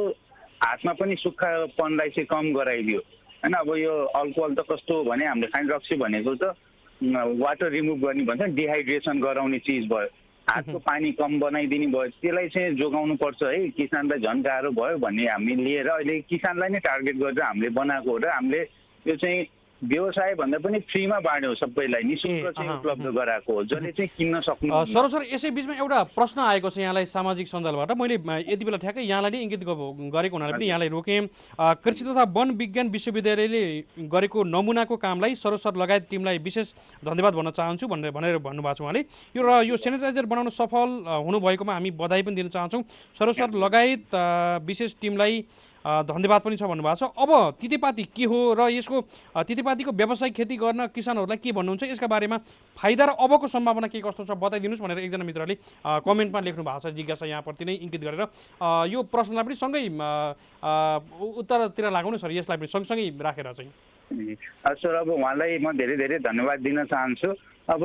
हातमा पनि सुक्खापनलाई चाहिँ कम गराइदियो होइन। अब यो अल्कोहल त कस्तो हो भने हामीले खाने रक्सी भनेको त वाटर रिमुभ गर्ने भन्छ, डिहाइड्रेसन गराउने चिज भयो, हातको पानी कम बनाइदिने भयो। त्यसलाई चाहिँ जोगाउनु पर्छ है, किसानलाई झन् गाह्रो भयो भन्ने हामी लिएर अहिले किसानलाई नै टार्गेट गरेर हामीले बनाएको हो र हामीले यो चाहिँ व्यवसाय भन्दा पनि फ्रीमा बाँड्यौँ, सबैलाई निःशुल्क चाहिँ उपलब्ध गराएको हो, जसले चाहिँ किन्न सक्नु। सर यसै बिचमा एउटा प्रश्न आएको छ यहाँलाई सामाजिक सञ्जालबाट, मैले यति बेला ठ्याक्कै यहाँलाई नै इङ्गित गरेको हुनाले पनि यहाँलाई रोकेँ। कृषि तथा वन विज्ञान विश्वविद्यालयले गरेको नमुनाको कामलाई सरोसर लगायत टिमलाई विशेष धन्यवाद भन्न चाहन्छु भनेर भन्नुभएको छ उहाँले। यो सेनिटाइजर बनाउन सफल हुनुभएकोमा हामी बधाई पनि दिन चाहन्छौँ। सरोसर लगायत विशेष टिमलाई धन्यवाद पनि छ भन्नुभएको छ। अब तितेपाती के हो र यसको तितेपातीको व्यावसायिक खेती गर्न किसानहरूलाई के भन्नुहुन्छ, यसका बारेमा फाइदा र अबको सम्भावना के कस्तो छ बताइदिनुहोस् भनेर एकजना मित्रले कमेन्टमा लेख्नु भएको छ। जिज्ञासा यहाँप्रति नै इङ्गित गरेर यो प्रश्नलाई पनि सँगै उत्तरतिर लागौँ सर, यसलाई पनि सँगसँगै राखेर चाहिँ। सर अब उहाँलाई म धेरै धेरै धन्यवाद दिन चाहन्छु। अब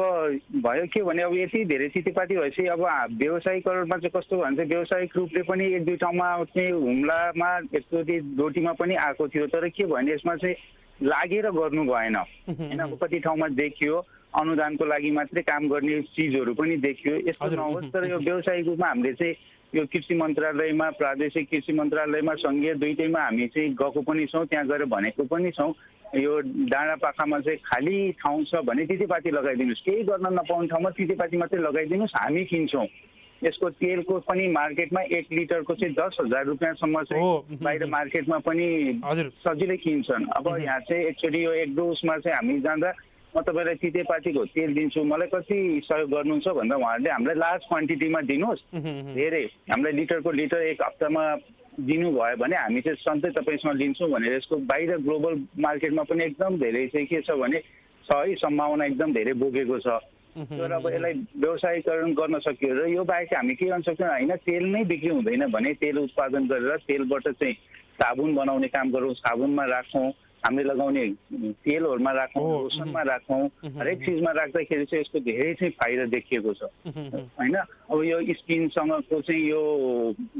भयो के भने अब यति धेरै तितेपाती भएपछि अब व्यावसायिकरणमा चाहिँ कस्तो भन्छ, व्यावसायिक रूपले पनि एक दुई ठाउँमा चाहिँ हुम्लामा एकचोटि डोटीमा पनि आएको थियो, तर के भने यसमा चाहिँ लागेर गर्नु भएन होइन। अब कति ठाउँमा देखियो अनुदानको लागि मात्रै काम गर्ने चिजहरू पनि देखियो, यस्तो नहोस्। तर यो व्यावसायिक रूपमा हामीले चाहिँ यो कृषि मन्त्रालयमा, प्रादेशिक कृषि मन्त्रालयमा, सङ्घीय दुईटैमा हामी चाहिँ गएको पनि छौँ, त्यहाँ गएर भनेको पनि छौँ यो डाँडापाखामा चाहिँ खाली ठाउँ छ भने तितेपाती लगाइदिनुहोस्, केही गर्न नपाउने ठाउँमा तितेपाती मात्रै लगाइदिनुहोस्, हामी किन्छौँ। यसको तेलको पनि मार्केटमा 1 लिटरको चाहिँ 10,000 रुपियाँसम्म चाहिँ बाहिर मार्केटमा पनि सजिलै किन्छन्। अब यहाँ चाहिँ एकचोटि यो एक डोजमा चाहिँ हामी जाँदा म तपाईँलाई तितेपातीको तेल दिन्छु, मलाई कति सहयोग गर्नुहुन्छ भन्दा उहाँहरूले हामीलाई लार्ज क्वान्टिटीमा दिनुहोस्, धेरै हामीलाई लिटरको लिटर एक हप्तामा दिनुभयो भने हामी चाहिँ सधैँ तपाईँसँग लिन्छौँ भनेर यसको बाहिर ग्लोबल मार्केटमा पनि एकदम धेरै चाहिँ के छ भने छ है, सम्भावना एकदम धेरै बोकेको छ। तर अब यसलाई व्यवसायीकरण गर्न सकियो र यो बाहेक हामी के गर्न सक्छौँ होइन, तेल नै बिक्री हुँदैन भने तेल उत्पादन गरेर तेलबाट चाहिँ साबुन बनाउने काम गरौँ, साबुनमा राखौँ, हामीले लगाउने तेलहरूमा राखौँ, लोसनमा राखौँ, हरेक चिजमा राख्दाखेरि चाहिँ यसको धेरै चाहिँ फाइदा देखिएको छ होइन। अब यो स्किनसँगको चाहिँ यो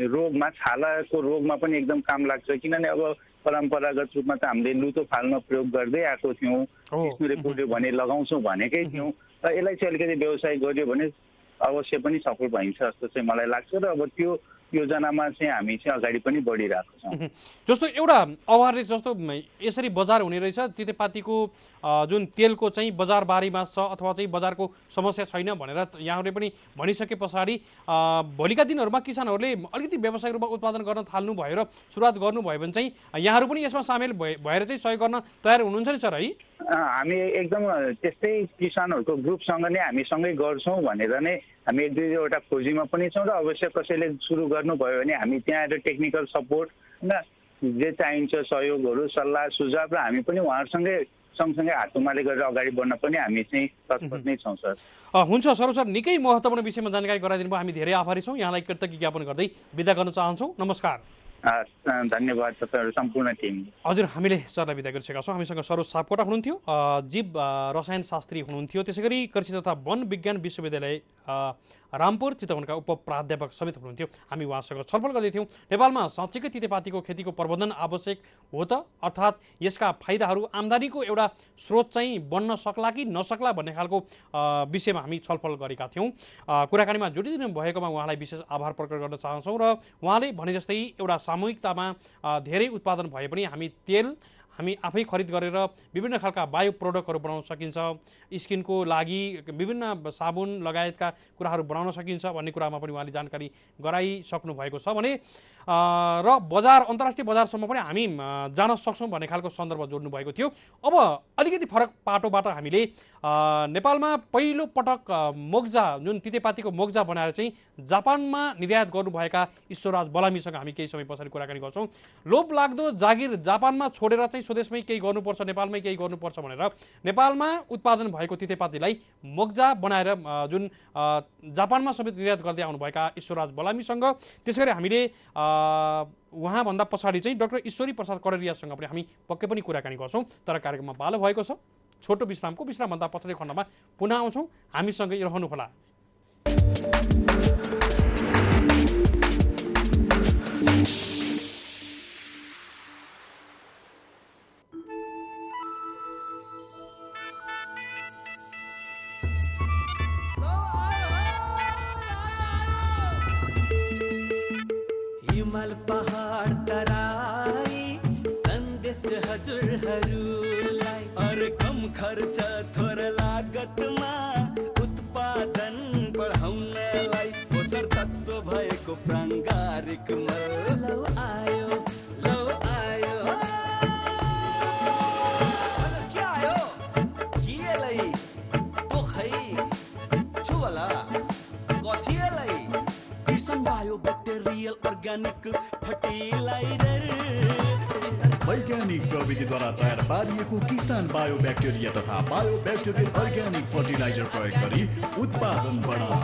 रोगमा, छालाको रोगमा पनि एकदम काम लाग्छ, किनभने अब परम्परागत रूपमा त हामीले लुतो फाल्न प्रयोग गर्दै आएको थियौँ, स्नुरे पुर्यो भने लगाउँछौँ भनेकै थियौँ। र यसलाई चाहिँ अलिकति व्यवसाय गर्यो भने अवश्य पनि सफल भइन्छ जस्तो चाहिँ मलाई लाग्छ र अब त्यो योजनामा चाहिँ हामी चाहिँ अगाडि पनि बढिरहेको छौँ। जस्तो एउटा अवेरनेस जस्तो यसरी बजार हुने रहेछ, तितेपातीको जुन तेलको चाहिँ बजारबारीमा छ अथवा चाहिँ बजारको समस्या छैन भनेर यहाँहरूले पनि भनिसके पछाडि भोलिका दिनहरूमा किसानहरूले अलिकति व्यावसायिक रूपमा उत्पादन गर्न थाल्नु भयो र सुरुवात गर्नुभयो भने चाहिँ यहाँहरू पनि यसमा सामेल भएर चाहिँ सहयोग गर्न तयार हुनुहुन्छ नि सर है? हामी एकदम त्यस्तै किसानहरूको ग्रुपसँग नै हामी सँगै गर्छौँ भनेर नै हामी एक दुईवटा खोजीमा पनि छौँ र अवश्य कसैले सुरु गर्नुभयो भने हामी त्यहाँ आएर टेक्निकल सपोर्ट होइन जे चाहिन्छ सहयोगहरू सल्लाह सुझाव र हामी पनि उहाँहरूसँगै सँगसँगै हातुमाले गरेर अगाडि बढ्न पनि हामी चाहिँ तत्पर नै छौँ सर। हुन्छ सरोज सर, निकै महत्त्वपूर्ण विषयमा जानकारी गराइदिनु भयो, हामी धेरै आभारी छौँ। यहाँलाई कृतज्ञ ज्ञापन गर्दै बिदा गर्न चाहन्छौँ। नमस्कार। धन्यवाद तपाईँहरू सम्पूर्ण टिम। हजुर, हामीले सरलाई बिदा गरिसकेका छौँ। हामीसँग सरोज सापकोटा हुनुहुन्थ्यो, जीव रसायन शास्त्री हुनुहुन्थ्यो, त्यसै गरी कृषि तथा वन विज्ञान विश्वविद्यालय रामपुर चितवनका उपप्राध्यापक समेत हुनुहुन्थ्यो। हामी उहाँसँग छलफल गर्दैथ्यौँ नेपालमा साँच्चैकै तितेपातीको खेतीको प्रबन्धन आवश्यक हो त, अर्थात् यसका फाइदाहरू आम्दानीको एउटा स्रोत चाहिँ बन्न सक्ला कि नसक्ला भन्ने खालको विषयमा हामी छलफल गरेका थियौँ। कुराकानीमा जोडिदिनु भएकोमा उहाँलाई विशेष आभार प्रकट गर्न चाहन्छौँ र उहाँले भने जस्तै एउटा सामूहिकतामा धेरै उत्पादन भए पनि हामी आफै खरिद गरेर विभिन्न खालका बायो प्रोडक्टहरू बनाउन सकिन्छ, स्किनको लागि विभिन्न साबुन लगायतका कुराहरू बनाउन सकिन्छ भन्ने कुरामा पनि उहाँले जानकारी गराइसक्नु भएको छ भने र अन्तर्राष्ट्रिय बजारसम्म पनि हामी जान सक्छौँ भन्ने खालको सन्दर्भ जोड्नु भएको थियो। अब अलिकति फरक पाटोबाट हामीले नेपालमा पहिलो पटक मोग्जा, जुन तितेपातीको मोग्जा बनाएर चाहिँ जापानमा निर्यात गर्नुभएका ईश्वरराज बलामीसँग हामी केही समय पछाडि कुराकानी गर्छौँ। लोभ लाग्दो जागिर जापानमा छोडेर चाहिँ स्वदेशमै केही गर्नुपर्छ, नेपालमै केही गर्नुपर्छ भनेर नेपालमा उत्पादन भएको तितेपातीलाई मोग्जा बनाएर जुन जापानमा समेत निर्यात गर्दै आउनुभएका ईश्वरराज बलामीसँग, त्यसैगरी हामीले उहाँभन्दा पछाडि चाहिँ डाक्टर ईश्वरी प्रसाद कडेरियासँग पनि हामी पक्कै पनि कुराकानी गर्छौँ। तर कार्यक्रममा पालो भएको छ, छोटो विश्रामभन्दा पछाडि खण्डमा पुनः आउँछौँ। हामीसँगै रहनुहोला। हिमाल पहाड तराई सन्देश हजुरहरूलाई, अरे कम खर्च थोर लागतमा उत्पादन बढाउनलाई पोषण तत्त्व भएको प्राङ्गारिक मल लौ आयो। के आयो किएलाई पोखै छुवला कथिएलाई Kisan bio bacterial organic fertiliser, वैज्ञानिक प्रविधिद्वारा तयार पारिएको किसान बायो ब्याक्टेरिया तथा बायो ब्याक्टेरियल अर्ग्यानिक फर्टिलाइजर प्रयोग गरी उत्पादन बढाऊ।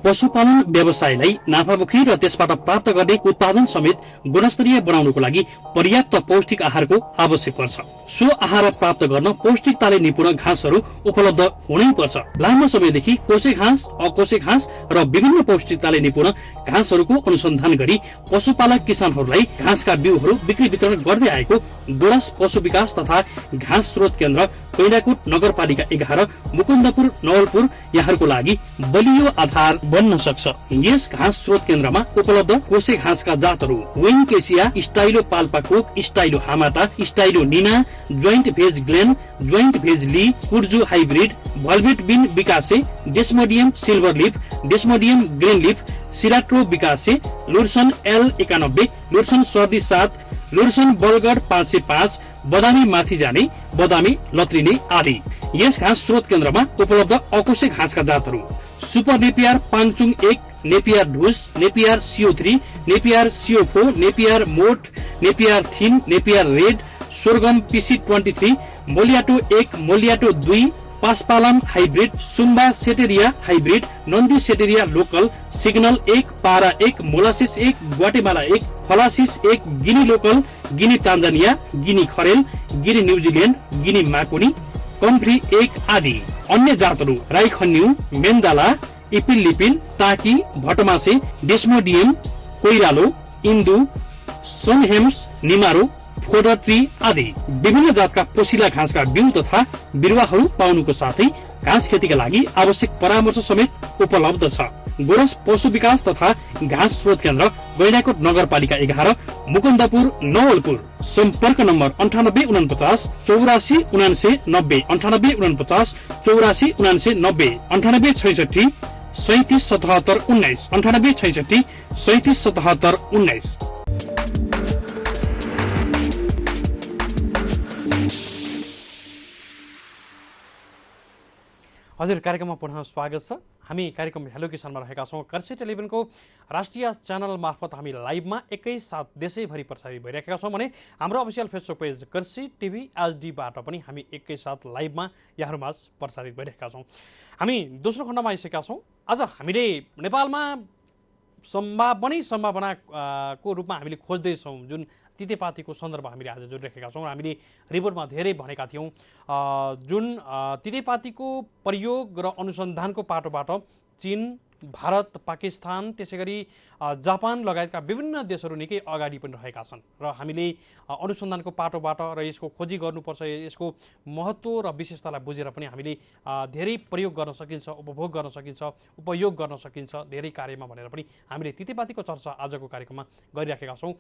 पशुपालन व्यवसायलाई नाफामुखी र त्यसबाट प्राप्त गर्ने उत्पादन समेत गुणस्तरीय बनाउनको लागि पर्याप्त पौष्टिक आहारको आवश्यक पर्छ। सो आहार प्राप्त गर्न पौष्टिकताले निपुण घाँसहरू उपलब्ध हुनै पर्छ। लामो समयदेखि कोसे घाँस, अकोसे घाँस र विभिन्न पौष्टिकताले निपुण घाँसहरूको अनुसन्धान गरी पशुपालक किसानहरूलाई घाँसका बिउहरू बिक्री वितरण गर्दै आएको डोडस पशु विकास तथा घाँस स्रोत केन्द्र कैलाकोट नगरपालिका 11 मुकुन्दपुर नवलपुर यहाँहरूको लागि बलियो आधार बन्न सक्छ। यस घाँस स्रोत केन्द्रमा उपलब्ध कोसे घाँसका जातहरू वेनकेसिया, स्टाइलो पाल्पाकोक, स्टाइलो हामाटा, स्टाइलो निना, joint vetch Glenn, joint vetch Lee, कुर्जु हाइब्रिड, भल्भेट बिन विकासे, desmodium silver leaf, desmodium green leaf, siratro विकासे, लुर्सन L91, लुर्सन सर्दी 7, लुर्सन बलगढ 505, बदामी माथि जाने, बदामी लत्रिने आदि। यस घाँस स्रोत केन्द्रमा उपलब्ध अकोसे घाँसका जातहरू सुपर नेपियर पाङचुङ 1, नेपियर ढुस, napier CO3, napier CO4, napier मोट, napier thin, napier red, sorghum PC23, mulato 1, mulato 2, paspalum hybrid, सुम्बा setaria hybrid, Nandi setaria local, signal 1, para 1, molasses 1, Guatemala 1, फलासिस 1, guinea local, guinea Tanzania, guinea Kharel, guinea New Zealand, guinea माकुनी, comfrey 1 आदि। अन्य जातहरू राईखन्यु, मेन्दाला, इपिल, ताकी, भटमासे, डेस्मोडियम, कोइरालो, इन्दु, सोनहेम्स, निमारो, फोडर ट्री आदि। विभिन्न जातका पोसिला घाँसका बिउ तथा बिरुवाहरू पाउनुको साथै घाँस खेतीका लागि आवश्यक परामर्श समेत उपलब्ध छ। गोरस पशु विकास तथा घाँस स्रोत केन्द्र गैंडाकोट नगरपालिका 11 मुकुन्दपुर नवलपुर। सम्पर्क नम्बर 9849 84 99 90, 9849 84 99 90, 9866 37 77 19, 9866 37 77 19। हजुर, कार्यक्रममा पुनः स्वागत छ। हामी कार्यक्रम हेलो किसानमा रहेका छौँ। कर्सी टेलिभिजनको राष्ट्रिय च्यानल मार्फत हामी लाइभमा एकैसाथ देशैभरि प्रसारित भइरहेका छौँ भने हाम्रो अफिसियल फेसबुक पेज कर्सी टिभी एचडीबाट पनि हामी एकैसाथ लाइभमा यहाँहरूमाझ प्रसारित भइरहेका छौँ। हामी दोस्रो खण्डमा आइसकेका छौँ। आज हामीले नेपालमा सम्भावनाको रूपमा हामीले खोज्दैछौँ जुन तितेपातीको सन्दर्भ हामीले आज जोडिरहेका छौँ। हामीले रिपोर्टमा धेरै भनेका थियौँ जुन तितेपातीको प्रयोग र अनुसन्धानको पाटोबाट चीन, भारत, पाकिस्तान, त्यसै गरी जापान लगायतका विभिन्न देशहरू निकै अगाडि पनि रहेका छन् र हामीले अनुसन्धानको पाटोबाट र यसको खोजी गर्नुपर्छ, यसको महत्त्व र विशेषतालाई बुझेर पनि हामीले धेरै प्रयोग गर्न सकिन्छ, उपभोग गर्न सकिन्छ, उपयोग गर्न सकिन्छ धेरै कार्यमा भनेर पनि हामीले तितेपातीको चर्चा आजको कार्यक्रममा गरिराखेका छौँ।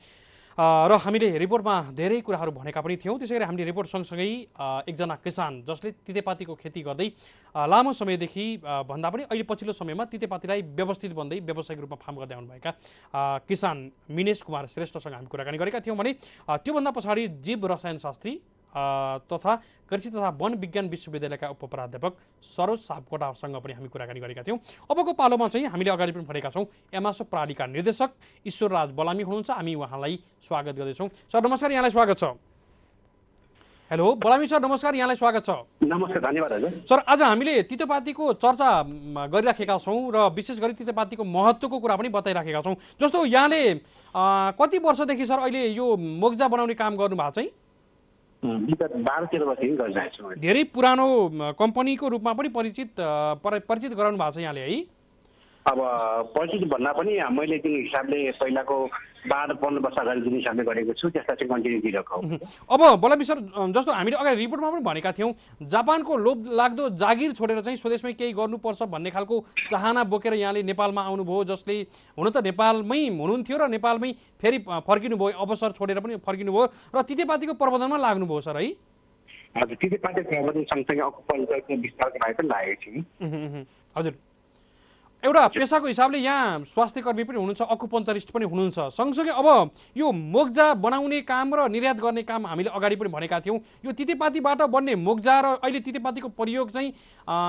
र हामीले रिपोर्टमा धेरै कुराहरू भनेका पनि थियौँ। त्यसै गरी हामीले रिपोर्ट सँगसँगै एकजना किसान जसले तितेपातीको खेती गर्दै लामो समयदेखि भन्दा पनि अहिले पछिल्लो समयमा तितेपातीलाई व्यवस्थित बन्दै व्यावसायिक रूपमा फार्म गर्दै आउनुभएका किसान मिनेश कुमार श्रेष्ठसँग हामी कुराकानी गरेका थियौँ भने त्योभन्दा पछाडि जीव रसायनशास्त्री तथा कृषि तथा वन विज्ञान विश्वविद्यालयका उपप्राध्यापक सरोज सापकोटासँग पनि हामी कुराकानी गरेका थियौँ। अबको पालोमा चाहिँ हामीले अगाडि पनि भनेका छौँ एमासो प्रणालीका निर्देशक ईश्वरराज बलामी हुनुहुन्छ। हामी उहाँलाई स्वागत गर्दैछौँ। सर नमस्कार, यहाँलाई स्वागत छ। हेलो बलामी सर, नमस्कार, यहाँलाई स्वागत छ। नमस्कार, धन्यवाद हजुर। सर, आज हामीले तितेपातीको चर्चा गरिराखेका छौँ र विशेष गरी तितेपातीको महत्त्वको कुरा पनि बताइराखेका छौँ। जस्तो यहाँले कति वर्षदेखि सर अहिले यो मोग्जा बनाउने काम गर्नुभएको चाहिँ? 12-13 वर्षदेखि गरिरहेको छु। धेरै पुरानो कम्पनीको रूपमा पनि परिचित गराउनु भएको छ यहाँले है? अब परिचित भन्दा पनि मैले जुन हिसाबले पहिलाको 12-15 वर्ष अगाडि जुन हिसाबले गरेको छु त्यसलाई चाहिँ कन्टिन्यू दिइरहेको। अब बलामी सर, जस्तो हामीले अगाडि रिपोर्टमा पनि भनेका थियौँ जापानको लोभ लाग्दो जागिर छोडेर चाहिँ स्वदेशमै केही गर्नुपर्छ भन्ने खालको चाहना बोकेर यहाँले नेपालमा आउनुभयो, जसले हुन त नेपालमै हुनुहुन्थ्यो र नेपालमै फेरि फर्किनुभयो, अवसर छोडेर पनि फर्किनुभयो र तितेपातीको प्रबन्धनमा लाग्नुभयो सर है? हजुर, तितेपाती प्रबन्धन सँगसँगै अकुपल्चरको विस्तारको लागि पनि लागेको छु। हजुर, एउटा पेसाको हिसाबले यहाँ स्वास्थ्य कर्मी पनि हुनुहुन्छ, अकुपन्चरिस्ट पनि हुनुहुन्छ, सँगसँगै अब यो मोग्जा बनाउने काम र निर्यात गर्ने काम हामीले अगाडि पनि भनेका थियौँ। यो तितेपातीबाट बन्ने मोग्जा र अहिले तितेपातीको प्रयोग चाहिँ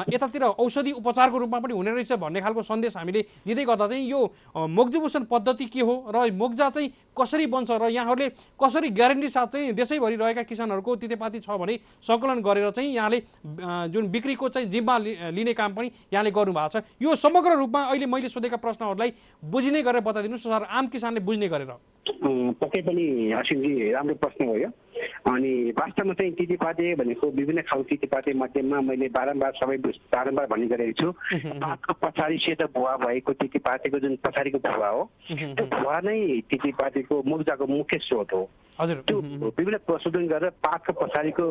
यतातिर औषधि उपचारको रूपमा पनि हुने रहेछ भन्ने खालको सन्देश हामीले दिँदै गर्दा चाहिँ यो मोग्जुभूषण पद्धति के हो र मोग्जा चाहिँ कसरी बन्छ र यहाँहरूले कसरी ग्यारेन्टी साथ चाहिँ देशैभरि रहेका किसानहरूको तितेपाती छ भने सङ्कलन गरेर चाहिँ यहाँले जुन बिक्रीको चाहिँ जिम्मा लिने काम पनि यहाँले गर्नुभएको छ। यो समग्र रूपमा अहिले मैले सोधेका प्रश्नहरूलाई बुझिने गरेर बताइदिनुहोस् सर, आम किसानले बुझ्ने गरेर। पक्कै पनि असिमजी राम्रो प्रश्न हो यो। अनि वास्तवमा चाहिँ तितेपाती भनेको विभिन्न खालको तितेपाती मध्येमा मैले बारम्बार भन्ने गरेको छु, पातको पछाडि सेतो भुवा भएको तितेपातीको जुन पछाडिको भुवा हो त्यो भुवा नै तितेपातीको मुग्जाको मुख्य स्रोत हो। त्यो विभिन्न प्रशोधन गरेर पातको पछाडिको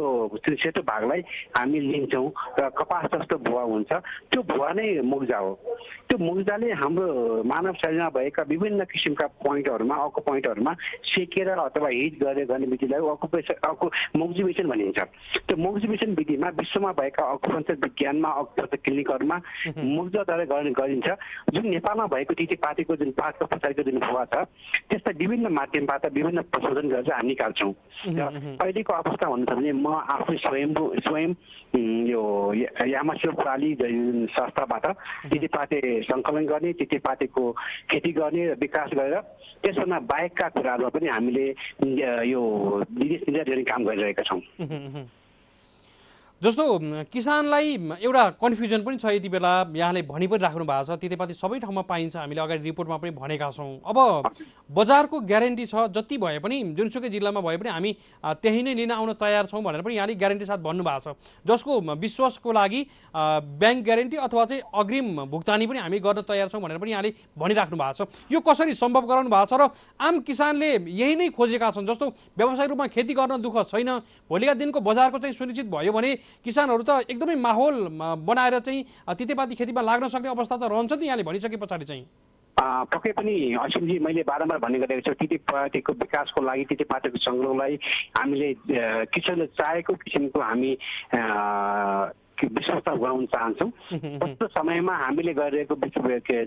सेतो भागलाई हामी लिन्छौँ र कपास जस्तो भुवा हुन्छ, त्यो भुवा नै मुग्जा हो। त्यो मुग्जाले हाम्रो मानव शरीरमा भएका विभिन्न किसिमका पोइन्टहरूमा पोइन्टहरूमा सेकेर अथवा हिट गरेर गर्ने विधिलाई मोग्जुभेसन भनिन्छ। त्यो मोग्जुभेसन विधिमा विश्वमा भएका अकुपञ्चर विज्ञानमा अकुपञ्चर क्लिनिकहरूमा मुग्जाद्वारा गरिन्छ। जुन नेपालमा भएको तितेपातीको जुन पातको पछाडिको जुन भुवा छ त्यसलाई विभिन्न माध्यमबाट विभिन्न प्रशोधन गरेर हामी निकाल्छौँ। अहिलेको अवस्था हुनु छ भने म आफै स्वयं यो यामासो प्रणाली संस्थाबाट तितेपाती सङ्कलन गर्ने, तितेपातीको खेती गर्ने र विकास गरेर त्यसमा बाहेकका कुराहरूमा पनि हामीले यो विदेश निर्यात गर्ने काम गरिरहेका छौँ। जस्तो किसानलाई एउटा कन्फ्युजन पनि छ, यति बेला यहाँले भनि पनि राख्नु भएको छ तितेपाती सबै ठाउँमा पाइन्छ, हामीले अगाडि रिपोर्टमा पनि भनेका छौँ। अब बजारको ग्यारेन्टी छ, जति भए पनि जुनसुकै जिल्लामा भए पनि हामी त्यही नै लिन आउन तयार छौँ भनेर पनि यहाँले ग्यारेन्टी साथ भन्नुभएको छ, जसको विश्वासको लागि ब्याङ्क ग्यारेन्टी अथवा चाहिँ अग्रिम भुक्तानी पनि हामी गर्न तयार छौँ भनेर पनि यहाँले भनिराख्नु भएको छ। यो कसरी सम्भव गराउनु भएको छ र आम किसानले यही नै खोजेका छन्? जस्तो व्यावसायिक रूपमा खेती गर्न दुःख छैन, भोलिका दिनको बजारको चाहिँ सुनिश्चित भयो भने किसानहरू त एकदमै माहौल बनाएर चाहिँ तितेपाती खेतीमा लाग्न सक्ने अवस्था त रहन्छ नि यहाँले भनिसके पछाडि चाहिँ। पक्कै पनि असिमजी मैले बारम्बार भन्ने गरेको छु, तितेपातीको विकासको लागि, तितेपातीको सङ्ग्रहलाई हामीले किसानले चाहेको किसिमको हामी विश्वस्त गराउन चाहन्छौँ। कस्तो समयमा हामीले गरिरहेको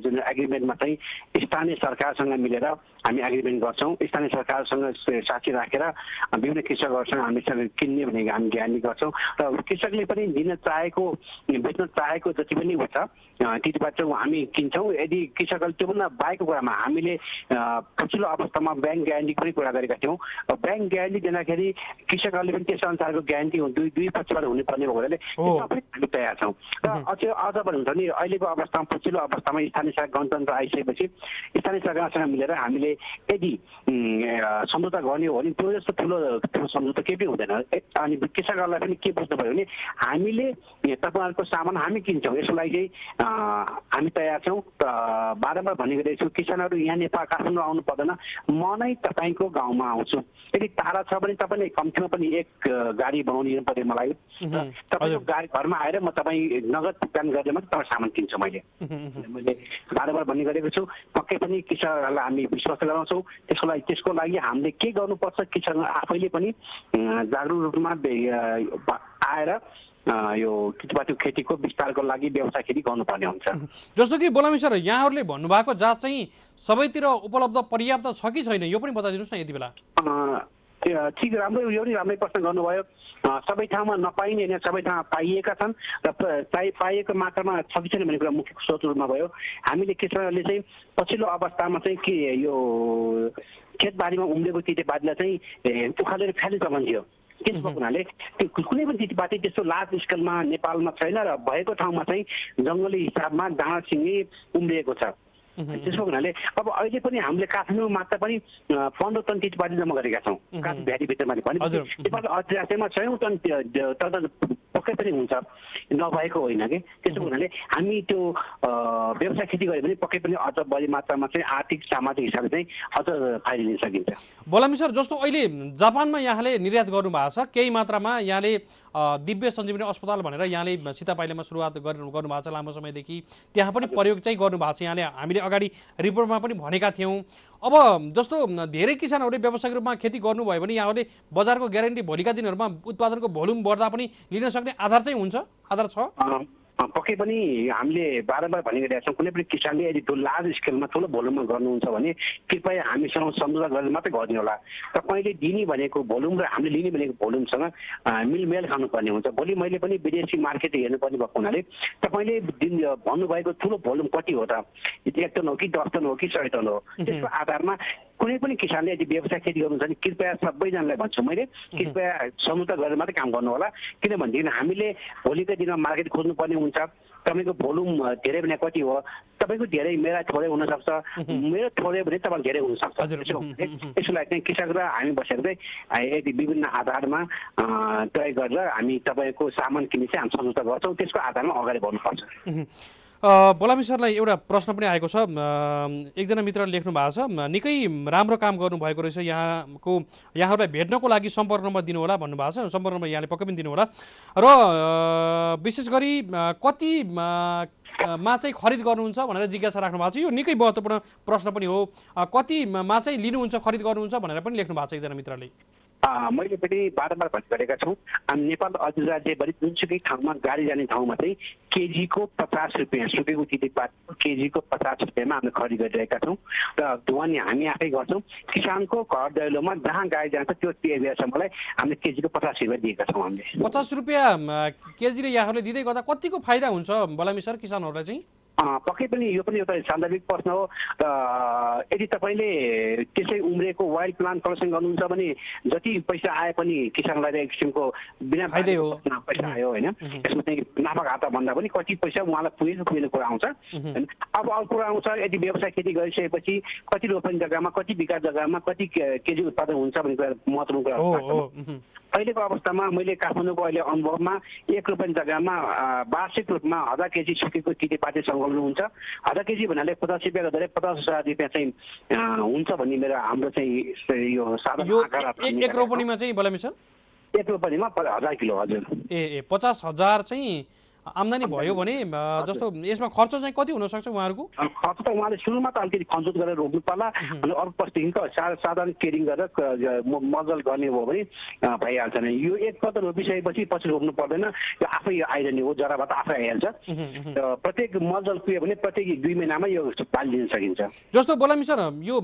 जुन एग्रिमेन्टमा चाहिँ स्थानीय सरकारसँग मिलेर हामी एग्रिमेन्ट गर्छौँ। स्थानीय सरकारसँग साथी राखेर विभिन्न कृषकहरूसँग हामीसँग किन्ने भनेको हामी ग्यारेन्टी गर्छौँ र कृषकले पनि दिन चाहेको बेच्न चाहेको जति पनि हुन्छ त्यतिबाट हामी किन्छौँ। यदि कृषकले त्योभन्दा बाहेकको कुरामा हामीले पछिल्लो अवस्थामा ब्याङ्क ग्यारेन्टी पनि कुरा गरेका थियौँ। ब्याङ्क ग्यारेन्टी दिँदाखेरि कृषकहरूले पनि त्यस अनुसारको ग्यारेन्टी दुई पक्षबाट हुनुपर्ने भएकोले त्यसमा पनि हामी तयार छौँ। र अझ पनि हुन्छ नि अहिलेको अवस्थामा पछिल्लो अवस्थामा स्थानीय सरकार गणतन्त्र आइसकेपछि स्थानीय सरकारसँग मिलेर हामीले यदि सम्झौता गर्ने हो भने त्यो जस्तो ठुलो सम्झौता केही पनि हुँदैन। अनि कृषकहरूलाई पनि के बुझ्नु पऱ्यो भने हामीले तपाईँहरूको सामान हामी किन्छौँ, यसको लागि हामी तयार छौँ। बारम्बार भन्ने गरिरहेको छु किसानहरू यहाँ नेपाल काठमाडौँ आउनु पर्दैन, म नै तपाईँको गाउँमा आउँछु। यदि टाढा छ भने तपाईँले कम्तीमा पनि एक गाडी बनाउनु दिनु पर्यो मलाई। तपाईँको गाडी घरमा आएर म तपाईँ नगद भुक्तान गरेर मात्रै तपाईँ सामान किन्छु। मैले बारम्बार भन्ने गरेको छु पक्कै पनि कृषकहरूलाई हामी विश्वास गराउँछौँ। त्यसको लागि हामीले के गर्नुपर्छ कृषक आफैले पनि जागरुक रूपमा आएर यो खेतीपाती खेतीको विस्तारको लागि व्यवसाय खेती गर्नुपर्ने हुन्छ। जस्तो कि बोलामी सर यहाँहरूले भन्नुभएको जात चाहिँ सबैतिर उपलब्ध पर्याप्त छ कि छैन यो पनि बताइदिनुहोस् न यति बेला। ठिक राम्रो यो पनि राम्रै प्रश्न गर्नुभयो। सबै ठाउँमा नपाइने होइन, सबै ठाउँमा पाइएका छन् र पाइएको मात्रामा छ कि छैन भन्ने कुरा मुख्य स्रोत रूपमा भयो। हामीले किसानहरूले चाहिँ पछिल्लो अवस्थामा चाहिँ के यो खेतबारीमा उम्रेको तितेपातीलाई चाहिँ उखालेर फ्याल्ने चलन थियो। त्यसको हुनाले त्यो कुनै पनि तितेपाती त्यस्तो लार्ज स्केलमा नेपालमा छैन र भएको ठाउँमा चाहिँ जङ्गली हिसाबमा डाँडा सिँगै उम्रिएको छ। त्यसको हुनाले अब अहिले पनि हामीले काठमाडौँ मात्र पनि 15 टन तितेपाती जम्मा गरेका छौँ। काठ भ्यालीभित्रमा भनेपछि नेपाल अन्तर्राष्ट्रियमा 100 टन पक्कै पनि हुन्छ, नभएको होइन कि। त्यसको हुनाले हामी त्यो व्यवसाय खेती गऱ्यो भने पक्कै पनि अझ बढी मात्रामा चाहिँ आर्थिक सामाजिक हिसाबले चाहिँ अझ फाइदा लिन सकिन्छ। बोलामी सर जस्तो अहिले जापानमा यहाँले निर्यात गर्नुभएको छ, केही मात्रामा यहाँले दिव्य सञ्जीवनी अस्पताल भनेर यहाँले सीतापाइलेमा सुरुवात गर्नुभएको छ, लामो समयदेखि त्यहाँ पनि प्रयोग चाहिँ गर्नुभएको छ। यहाँले हामीले अगाडि रिपोर्टमा पनि भनेका थियौँ। अब जस्तो धेरै किसानहरूले व्यावसायिक रूपमा खेती गर्नुभयो भने यहाँहरूले बजारको ग्यारेन्टी भोलिका दिनहरूमा उत्पादनको भोल्युम बढ्दा पनि लिन सक्ने आधार चाहिँ हुन्छ, आधार छ? पक्कै पनि हामीले बारम्बार भनिरहेका छौँ कुनै पनि किसानले यदि लार्ज स्केलमा ठुलो भोल्युममा गर्नुहुन्छ भने कृपया हामीसँग सम्झौता गरेर मात्रै गरिदिनु होला। तपाईँले दिने भनेको भोल्युम र हामीले लिने भनेको भोल्युमसँग मिलमेल खानुपर्ने हुन्छ। भोलि मैले पनि विदेशी मार्केट हेर्नुपर्ने भएको हुनाले तपाईँले भन्नुभएको ठुलो भोल्युम कति हो त, 1 टन हो कि 10 टन हो कि 100 टन हो, त्यसको आधारमा कुनै पनि किसानले यदि व्यवसाय खेती गर्नुहुन्छ भने कृपया सबैजनालाई भन्छु मैले कृपया सम्झौता गरेर मात्रै काम गर्नु होला। किनभनेदेखि हामीले भोलिको दिनमा मार्केट खोज्नुपर्ने हुन्छ। तपाईँको भोल्युम धेरै भने कति हो, तपाईँको धेरै मेरा थोरै हुनसक्छ, मेरो थोरै भने तपाईँको धेरै हुनसक्छ। त्यसको लागि चाहिँ कृषक र हामी बसेर चाहिँ यदि विभिन्न आधारमा तय गरेर हामी तपाईँको सामान किन्ने चाहिँ हामी सम्झौता गर्छौँ। त्यसको आधारमा अगाडि बढ्नुपर्छ। बोलामी सरलाई एउटा प्रश्न पनि आएको छ, एकजना मित्रले लेख्नु भएको छ, निकै राम्रो काम गर्नुभएको रहेछ, यहाँहरूलाई भेट्नको लागि सम्पर्क नम्बर दिनु होला भन्नुभएको छ। सम्पर्क नम्बर यहाँले पक्कै पनि दिनु होला। र विशेष गरी कतिमा चाहिँ खरिद गर्नुहुन्छ भनेर जिज्ञासा राख्नु भएको छ। यो निकै महत्त्वपूर्ण प्रश्न पनि हो, कतिमा चाहिँ लिनुहुन्छ खरिद गर्नुहुन्छ भनेर पनि लेख्नु भएको छ एकजना मित्रले। मैले पनि बारम्बार भनिरहेका छौँ नेपाल अधिराज्यभरि जुनसुकै ठाउँमा गाडी जाने ठाउँमा चाहिँ केजीको 50 रुपियाँ सुकेको तितेपाती केजीको 50 रुपियाँमा हामीले खरिद गरिरहेका छौँ र ढुवानी हामी आफै गर्छौँ। किसानको घर दैलोमा जहाँ गाडी जान्छ त्यो एरियासम्मलाई हामीले केजीको 50 रुपियाँ दिएका छौँ। हामीले 50 रुपियाँ केजीले यहाँहरूले दिँदै गर्दा कतिको फाइदा हुन्छ बोलामी सर किसानहरूलाई चाहिँ? पक्कै पनि यो पनि एउटा सान्दर्भिक प्रश्न हो। यदि तपाईँले त्यसै उम्रेको वाइल्ड प्लान्ट कलेक्सन गर्नुहुन्छ भने जति पैसा आए पनि किसानलाई एक किसिमको बिना फाइदै हो, पैसा आयो होइन। यसमा चाहिँ नाफा घाटा भन्दा पनि कति पैसा उहाँलाई पुगेको कुरा आउँछ। अब अर्को कुरा आउँछ यदि व्यवसाय खेती गरिसकेपछि कति रोपनी जग्गामा कति बिघा जग्गामा कति केजी उत्पादन हुन्छ भन्ने कुरा महत्त्वपूर्ण कुरा हो। अहिलेको अवस्थामा मैले काठमाडौँको अहिले अनुभवमा 1 रोपनी जग्गामा वार्षिक रूपमा 1000 केजी सुकेको तितेपाती सङ्कलन हुन्छ। 1000 केजी भन्नाले 50 रुपियाँ गरेर 50,000 रुपियाँ चाहिँ हुन्छ भन्ने मेरो हाम्रो चाहिँ यो साधारण आँकडा। एक रोपनीमा चाहिँ बोलामी सर 1 रोपनीमा 1000 किलो हजुर 50,000 चाहिँ आम्दानी भयो भने जस्तो यसमा खर्च चाहिँ कति हुनसक्छ उहाँहरूको? खर्च त उहाँले सुरुमा त अलिकति खन्जुत गरेर रोप्नु पर्ला अनि अरू पछिदेखि त साधारण केयरिङ गरेर मजल गर्ने हो भने भइहाल्छ नि। यो एक पल्ट रोपिसकेपछि पछि रोप्नु पर्दैन, यो आफै आइरहने हो, जराबाट आफै आइहाल्छ। प्रत्येक मजल कुह्यो भने प्रत्येक 2 महिनामा यो पालिदिन सकिन्छ। जस्तो बोलामी सर यो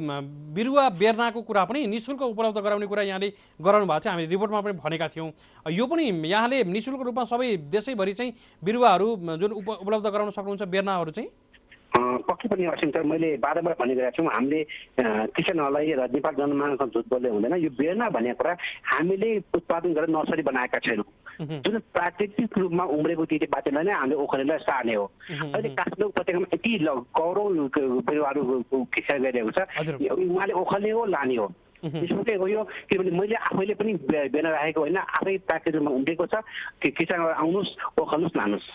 बिरुवा बेर्नाको कुरा पनि निःशुल्क उपलब्ध गराउने कुरा यहाँले गराउनु भएको छ, हामीले रिपोर्टमा पनि भनेका थियौँ। यो पनि यहाँले निःशुल्क रूपमा सबै देशैभरि चाहिँ बिरुवाहरू जुन उपलब्ध गराउन सक्नुहुन्छ बेर्नाहरू चाहिँ? पक्कै पनि अवश्य सर, मैले बारम्बार भनिरहेको छु हामीले किसानहरूलाई र नेपाल जनमानसको झुट बोल्दै हुँदैन। यो बेर्ना भन्ने कुरा हामीले उत्पादन गरेर नर्सरी बनाएका छैनौँ, जुन प्राकृतिक रूपमा उम्रेको तितेपातीलाई नै हामीले उखालेर सार्ने हो। अहिले काठमाडौँ उपत्यकामा यति करोडौँ बिरुवाहरू खिचा गरिरहेको छ, उहाँले उखाल्ने हो लाने हो। यसकै हो यो, किनभने मैले आफैले पनि बेर्ना राखेको होइन, आफै प्राकृतिक रूपमा उम्रेको छ। किसानहरू आउनुहोस्, ओखाल्नुहोस्, लानुहोस्।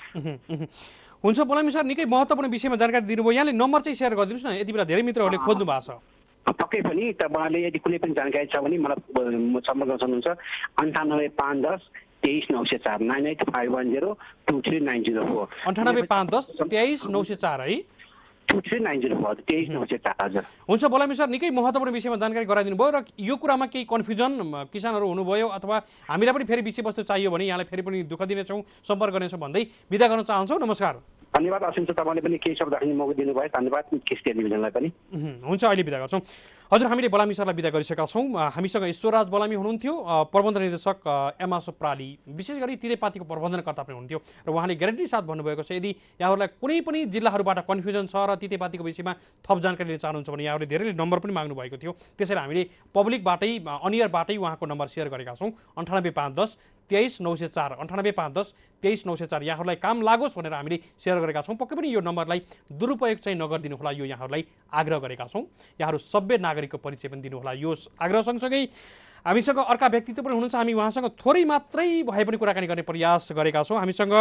हुन्छ बोलामी सर, निकै महत्त्वपूर्ण विषयमा जानकारी दिनुभयो। यहाँले नम्बर चाहिँ सेयर गरिदिनुहोस् न, यति बेला धेरै मित्रहरूले खोज्नु भएको छ। पक्कै पनि तपाईँले यदि कुनै पनि जानकारी छ भने मलाई सम्पर्क गर्न सक्नुहुन्छ। 98 510 23 904 9851023904 98 510 23 904 है 23904 23 904 हजुर। हुन्छ बोलामी सर, निकै महत्त्वपूर्ण विषयमा जानकारी गराइदिनु भयो र यो कुरामा केही कन्फ्युजन किसानहरू हुनुभयो अथवा हामीलाई पनि फेरि विषयवस्तु चाहियो भने यहाँलाई फेरि पनि दुःख दिनेछौँ, सम्पर्क गर्नेछौँ भन्दै बिदा गर्न चाहन्छौँ। नमस्कार। धन्यवाद असिन्छ, तपाईँले पनि केही शब्द राख्ने मौका दिनुभयो, धन्यवाद किस टेलिभिजनलाई पनि। हुन्छ, अहिले बिदा गर्छौँ। हजुर, हामीले बोलामी सरलाई बिदा गरिसकेका छौँ। हामीसँग ईश्वरराज बोलामी हुनुहुन्थ्यो, प्रबन्ध निर्देशक एमासो प्राली, विशेष गरी तितेपातीको प्रबन्धनकर्ता पनि हुनुहुन्थ्यो र उहाँले ग्यारेन्टी साथ भन्नुभएको छ यदि यहाँहरूलाई कुनै पनि जिल्लाहरूबाट कन्फ्युजन छ र तितेपातीको विषयमा थप जानकारी लिन चाहनुहुन्छ भने यहाँहरूले धेरैले नम्बर पनि माग्नु भएको थियो, त्यसैले हामीले पब्लिकबाटै अनियरबाटै उहाँको नम्बर सेयर गरेका छौँ। 98 510 23 904 98 510 23 904 यहाँहरूलाई काम लागोस् भनेर हामीले सेयर गरेका छौँ। पक्कै पनि यो नम्बरलाई दुरुपयोग चाहिँ नगरिदिनु होला, यो यहाँहरूलाई आग्रह गरेका छौँ। यहाँहरू सभ्य नागरिकको परिचय पनि दिनुहोला, यो आग्रह सँगसँगै हामीसँग अर्का व्यक्तित्व पनि हुनुहुन्छ, हामी उहाँसँग थोरै मात्रै भए पनि कुराकानी गर्ने प्रयास गरेका छौँ। हामीसँग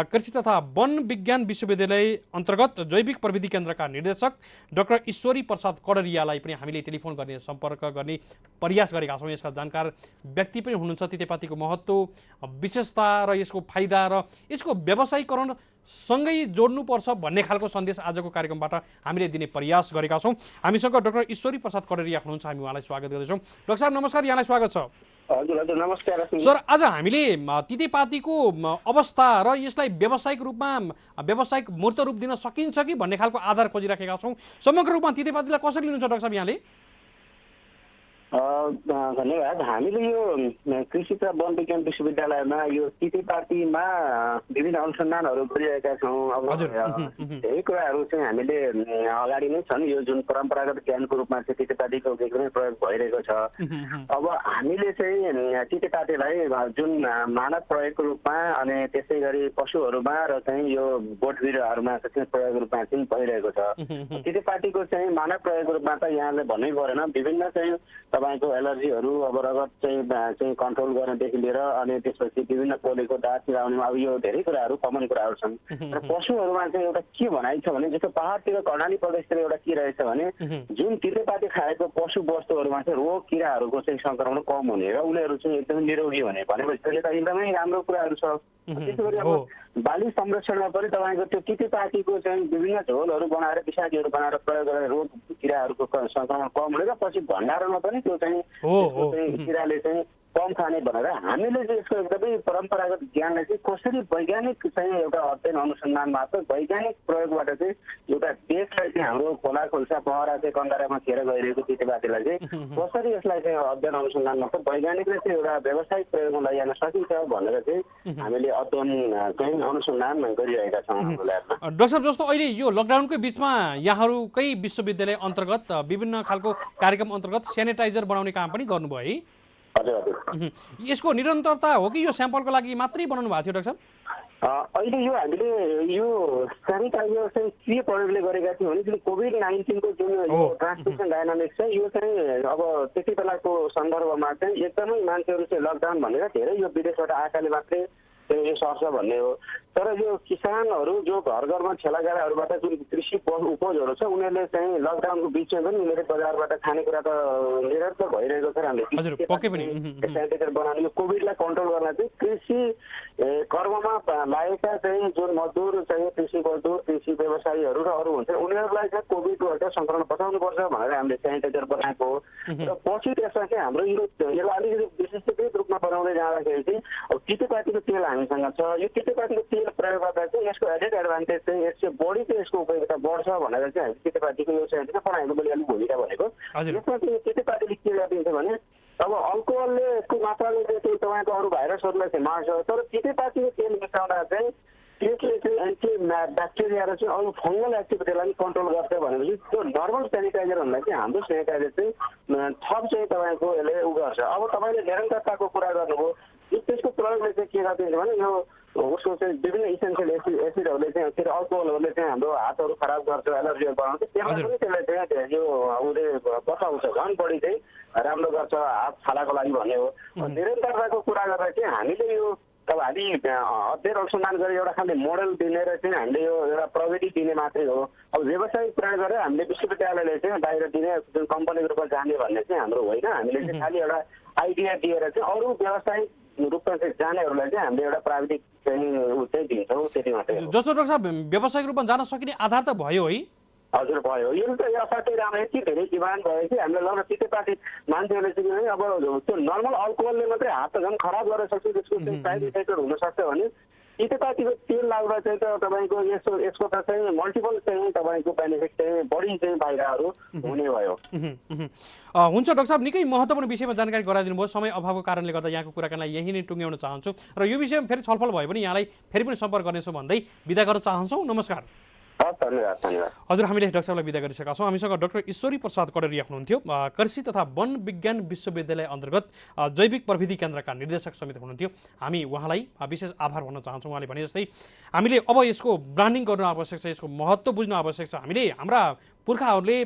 कृषि तथा वन विज्ञान विश्वविद्यालय अन्तर्गत जैविक प्रविधि केन्द्रका निर्देशक डाक्टर ईश्वरी प्रसाद कडरियालाई पनि हामीले टेलिफोन गर्ने सम्पर्क गर्ने प्रयास गरेका छौँ। यसका जानकार व्यक्ति पनि हुनुहुन्छ, तितेपातीको महत्त्व, विशेषता र यसको फाइदा र यसको व्यवसायीकरण सँगै जोड्नुपर्छ भन्ने खालको सन्देश आजको कार्यक्रमबाट हामीले दिने प्रयास गरेका छौँ। हामीसँग डाक्टर ईश्वरी प्रसाद कडरिया हुनुहुन्छ, हामी उहाँलाई स्वागत गर्दैछौँ। डाक्टर साहब नमस्कार, यहाँलाई स्वागत छ। हजुर हजुर नमस्कार सर। आज हामीले तितेपातीको अवस्था र यसलाई व्यावसायिक रूपमा व्यावसायिक मूर्त रूप दिन सकिन्छ कि भन्ने खालको आधार खोजिराखेका छौँ। समग्र रूपमा तितेपातीलाई कसरी लिनुहुन्छ डाक्टर साहब यहाँले? धन्यवाद। हामीले यो कृषि तथा वन विज्ञान विश्वविद्यालयमा यो तितेपातीमा विभिन्न अनुसन्धानहरू गरिरहेका छौँ। अब धेरै कुराहरू चाहिँ हामीले अगाडि नै छन्, यो जुन परम्परागत ज्ञानको रूपमा चाहिँ तितेपातीको एकदमै प्रयोग भइरहेको छ। अब हामीले चाहिँ तितेपातीलाई जुन मानव प्रयोगको रूपमा अनि त्यसै गरी पशुहरूमा र चाहिँ यो बोट बिरुवाहरूमा चाहिँ प्रयोग रूपमा चाहिँ भइरहेको छ। तितेपातीको चाहिँ मानव प्रयोगको रूपमा त यहाँले भन्नै परेन, विभिन्न चाहिँ तपाईँको एलर्जीहरू अब रगत चाहिँ कन्ट्रोल गर्नदेखि लिएर अनि त्यसपछि विभिन्न पोलेको दाँत चिराउनेमा अब यो धेरै कुराहरू कमन कुराहरू छन्। र पशुहरूमा चाहिँ एउटा के भनाइ छ भने जस्तो पहाडतिर कर्णाली प्रदेशतिर एउटा के रहेछ भने जुन तितेपाती खाएको पशु वस्तुहरूमा चाहिँ रोग किराहरूको चाहिँ सङ्क्रमण कम हुने र उनीहरू चाहिँ एकदमै निरोगी हुने भनेपछि त्यसले त एकदमै राम्रो कुराहरू छ। त्यसै गरी अब बाली संरक्षणमा पनि तपाईँको त्यो तितेपातीको चाहिँ विभिन्न झोलहरू बनाएर विषादीहरू बनाएर प्रयोग गरेर रोग किराहरूको सङ्क्रमण कम हुने र पछि भण्डारणमा पनि त्यो चाहिँ किराले चाहिँ कम खाने भनेर हामीले चाहिँ यसको एकदमै परम्परागत ज्ञानलाई चाहिँ कसरी वैज्ञानिक चाहिँ एउटा अध्ययन अनुसन्धान मार्फत वैज्ञानिक प्रयोगबाट चाहिँ एउटा देशलाई चाहिँ हाम्रो खोला खोल्सा पहरा चाहिँ कन्दारामा खेर गइरहेको तितेपातीलाई चाहिँ कसरी यसलाई चाहिँ अध्ययन अनुसन्धान मार्फत वैज्ञानिकले चाहिँ एउटा व्यावसायिक प्रयोगमा लैजान सकिन्छ भनेर चाहिँ हामीले अध्ययन चाहिँ अनुसन्धान गरिरहेका छौँ हाम्रो ल्याबमा। डाक्टर साहब, जस्तो अहिले यो लकडाउनकै बिचमा यहाँहरूकै विश्वविद्यालय अन्तर्गत विभिन्न खालको कार्यक्रम अन्तर्गत सेनिटाइजर बनाउने काम पनि गर्नुभयो है? यसको निरन्तरता हो कि यो स्याम्पलको लागि मात्रै बनाउनु भएको थियो डाक्टर साहब? अहिले यो हामीले यो सेनिटाइजर चाहिँ के प्रयोगले गरेका थियौँ भने जुन कोभिड-19 को जुन ट्रान्समिसन डायनामिक्स छ यो चाहिँ अब त्यति बेलाको सन्दर्भमा चाहिँ एकदमै मान्छेहरू चाहिँ लकडाउन भनेर धेरै यो विदेशबाट आएकाले मात्रै यो सर्छ भन्ने हो। तर यो किसानहरू जो घर घरमा ठेलागाडाहरूबाट जुन कृषि उपजहरू छ उनीहरूले चाहिँ लकडाउनको बिचमा पनि उनीहरूले बजारबाट खानेकुरा त निरन्तर भइरहेको छ। हजुर पक्कै पनि सेनिटाइजर बनाउने यो कोभिडलाई कन्ट्रोल गर्न चाहिँ कृषि कर्ममा लागेका चाहिँ जुन मजदुर चाहिँ कृषि मजदुर कृषि व्यवसायीहरू र अरू हुन्छ उनीहरूलाई चाहिँ कोभिडबाट सङ्क्रमण बचाउनुपर्छ भनेर हामीले सेनिटाइजर बनाएको हो। र पछि त्यसमा चाहिँ हाम्रो यसलाई अलिकति विशिष्टीकृत रूपमा बनाउँदै जाँदाखेरि चाहिँ अब तितेपातीको तेल हामीसँग छ। यो तितेपातीको तेल प्रयोग गर्दा चाहिँ यसको एडेड एडभान्टेज चाहिँ यसले बढी चाहिँ यसको उपयोगिता बढ्छ भनेर चाहिँ हामी तितेपातीको यो चाहिँ बनाएको मैले अलिक भूमिका भनेको। यसमा चाहिँ तितेपातीले के गरिदिन्छ भने अब अल्कोहलले यसको मात्राले चाहिँ तपाईँको अरू भाइरसहरूलाई चाहिँ मार्छ। तर तितेपातीको तेल मिसाउँदा चाहिँ त्यसले चाहिँ एन्टी ब्याक्टेरिया र चाहिँ अरू फङ्गल एक्टिभिटीलाई पनि कन्ट्रोल गर्छ भनेपछि त्यो नर्मल सेनिटाइजरभन्दा चाहिँ हाम्रो सेनिटाइजर चाहिँ थप चाहिँ तपाईँको यसले उ गर्छ। अब तपाईँले निरन्तरताको कुरा गर्नुभयो त्यसको प्रयोगले चाहिँ के गरिदिन्छ भने यो उसको चाहिँ विभिन्न इसेन्सियल एसिडहरूले चाहिँ फेरि अल्कोहलहरूले चाहिँ हाम्रो हातहरू खराब गर्छ एलर्जीहरू बनाउँछ त्यसलाई पनि त्यसले चाहिँ यो उसले बचाउँछ झन् बढी चाहिँ राम्रो गर्छ हात छालाको लागि भन्ने हो। निरन्तरताको कुरा गर्दा चाहिँ हामीले यो अब हामी अध्ययन अनुसन्धान गरेर एउटा खालि मोडल दिने र चाहिँ हामीले यो एउटा प्रविधि दिने मात्रै हो। अब व्यवसायिक प्रयोग गरेर हामीले विश्वविद्यालयले चाहिँ बाहिर दिने जुन कम्पनीको रूपमा जाने भन्ने चाहिँ हाम्रो होइन। हामीले चाहिँ खालि एउटा आइडिया दिएर चाहिँ अरू व्यावसायिक रूपमा चाहिँ जानेहरूलाई चाहिँ हामीले एउटा प्राविधिक चाहिँ दिन्छौँ त्यति मात्रै। जस्तो डाक्टर साहब व्यावसायिक रूपमा जान सकिने आधार त भयो है? हजुर भयो। यो त असाध्यै राम्रो यति धेरै डिमान्ड भयो कि हामीले लगभग तितेपाती मान्छेहरूले चाहिँ अब त्यो नर्मल अल्कोहलले मात्रै हात त झन् खराब गर्न सक्छ त्यसको चाहिँ साइड इफेक्टहरू हुनसक्छ भने तितेपातीको तेल लाग्दा चाहिँ त तपाईँको यसको त चाहिँ मल्टिपल चाहिँ तपाईँको बेनिफिट चाहिँ बढी चाहिँ फाइदाहरू हुने भयो। हुन्छ डाक्टर साहब निकै महत्त्वपूर्ण विषयमा जानकारी गराइदिनु भयो। समय अभावको कारणले गर्दा यहाँको कुराकानीलाई यही नै टुङ्ग्याउन चाहन्छु र यो विषयमा फेरि छलफल भयो भने यहाँलाई फेरि पनि सम्पर्क गर्नेछौँ भन्दै बिदा गर्न चाहन्छौँ। नमस्कार। धन्यवाद धन्यवाद। हजुर हामीले डाक्टर साहबलाई बिदा गरिसकेका छौँ। हामीसँग डाक्टर ईश्वरी प्रसाद कडेरिया हुनुहुन्थ्यो, कृषि तथा वन विज्ञान विश्वविद्यालय अन्तर्गत जैविक प्रविधि केन्द्रका निर्देशक समेत हुनुहुन्थ्यो। हामी उहाँलाई विशेष आभार भन्न चाहन्छौँ। उहाँले भने जस्तै हामीले अब यसको ब्रान्डिङ गर्नु आवश्यक छ, यसको महत्त्व बुझ्नु आवश्यक छ। हामीले हाम्रा पुर्खाहरूले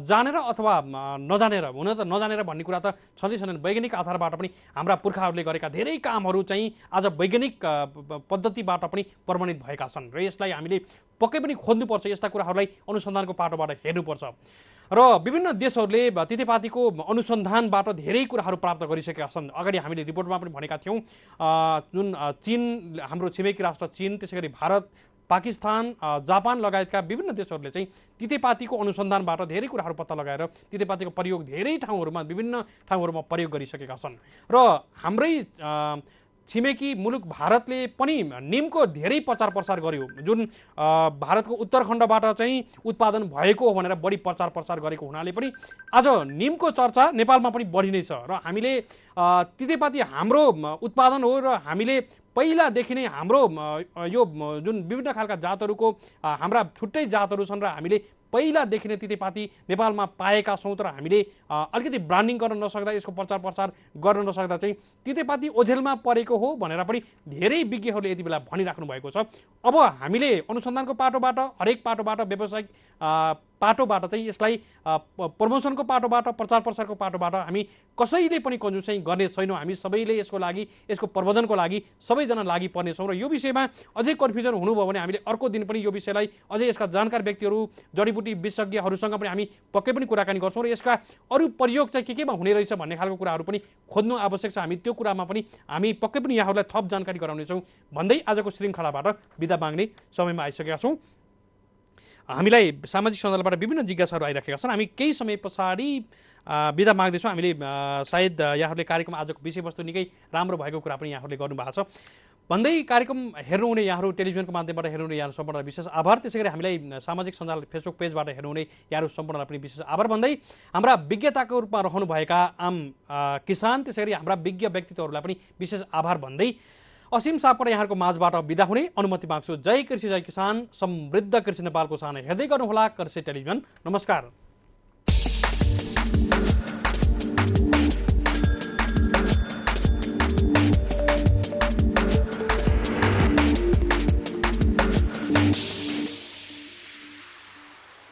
जानेर अथवा नजानेर, हुन त नजानेर भन्ने कुरा त छँदै छैनन्, वैज्ञानिक आधारबाट पनि हाम्रा पुर्खाहरूले गरेका धेरै कामहरू चाहिँ आज वैज्ञानिक पद्धतिबाट पनि प्रमाणित भएका छन् र यसलाई हामीले पक्कै पनि खोज्नुपर्छ। यस्ता कुराहरूलाई अनुसन्धानको पाटोबाट हेर्नुपर्छ र विभिन्न देशहरूले तितेपातीको अनुसन्धानबाट धेरै कुराहरू प्राप्त गरिसकेका छन्। अगाडि हामीले रिपोर्टमा पनि भनेका थियौँ जुन चीन, हाम्रो छिमेकी राष्ट्र चीन, त्यसै गरी भारत, पाकिस्तान, जापान लगायतका विभिन्न देशहरूले चाहिँ तितेपातीको अनुसन्धानबाट धेरै कुराहरू पत्ता लगाएर तितेपातीको प्रयोग धेरै ठाउँहरूमा विभिन्न ठाउँहरूमा प्रयोग गरिसकेका छन् र हाम्रै छिमेकी मुलुक भारतले पनि निमको धेरै प्रचार प्रसार गर्यो। जुन भारतको उत्तराखण्डबाट चाहिँ उत्पादन भएको हो भनेर बढी प्रचार प्रसार गरेको हुनाले पनि आज निमको चर्चा नेपालमा पनि बढी नै छ र हामीले तितेपाती हाम्रो उत्पादन हो र हामीले पहिलादेखि नै हाम्रो यो जुन विभिन्न खालका जातहरूको हाम्रा छुट्टै जातहरू छन् र हामीले पहिलादेखि नै तितेपाती नेपालमा पाएका छौँ। तर हामीले अलिकति ब्रान्डिङ गर्न नसक्दा, यसको प्रचार प्रसार गर्न नसक्दा चाहिँ तितेपाती ओझेलमा परेको हो भनेर पनि धेरै विज्ञहरूले यति बेला भनिराख्नु भएको छ। अब हामीले अनुसन्धानको पाटोबाट, हरेक पाटोबाट, व्यावसायिक पाटोबाट चाहिँ यसलाई प्रमोसनको पाटोबाट, प्रचार प्रसारको पाटोबाट हामी कसैले पनि कन्जुसाइ गर्ने छैनौँ। हामी सबैले यसको लागि, यसको प्रवर्धनको लागि सबैजना लागि पर्नेछौँ र यो विषयमा अझै कन्फ्युजन हुनुभयो भने हामीले अर्को दिन पनि यो विषयलाई अझै यसका जानकार व्यक्तिहरू, जडीबुटी विशेषज्ञहरूसँग पनि हामी पक्कै पनि कुराकानी गर्छौँ र यसका अरू प्रयोग चाहिँ केमा हुने रहेछ भन्ने खालको कुराहरू पनि खोज्नु आवश्यक छ। हामी त्यो कुरामा पनि हामी पक्कै पनि यहाँहरूलाई थप जानकारी गराउनेछौँ भन्दै आजको श्रृङ्खलाबाट बिदा माग्ने समयमा आइसकेका छौँ। हामीलाई सामाजिक सञ्जालबाट विभिन्न जिज्ञासाहरू आइराखेका छन्। हामी केही समय पछाडि बिदा माग्दैछौँ। हामीले सायद यहाँहरूले कार्यक्रम आजको विषयवस्तु निकै राम्रो भएको कुरा पनि यहाँहरूले गर्नुभएको छ भन्दै कार्यक्रम हेर्नुहुने यहाँहरू, टेलिभिजनको माध्यमबाट हेर्नुहुने यहाँहरू सम्पूर्णलाई विशेष आभार। त्यसै गरी हामीलाई सामाजिक सञ्जाल फेसबुक पेजबाट हेर्नुहुने यहाँहरू सम्पूर्णलाई पनि विशेष आभार भन्दै हाम्रा विज्ञताको रूपमा रहनुभएका आम किसान, त्यसै गरी हाम्रा विज्ञ व्यक्तित्वहरूलाई पनि विशेष आभार भन्दै असीम सापकोटा यहाँहरूको माझबाट बिदा हुने अनुमति माग्छु। जय कृषि, जय किसान, समृद्ध कृषि नेपालको साना हेर्दै गर्नुहोला कृषि टेलिभिजन। नमस्कार।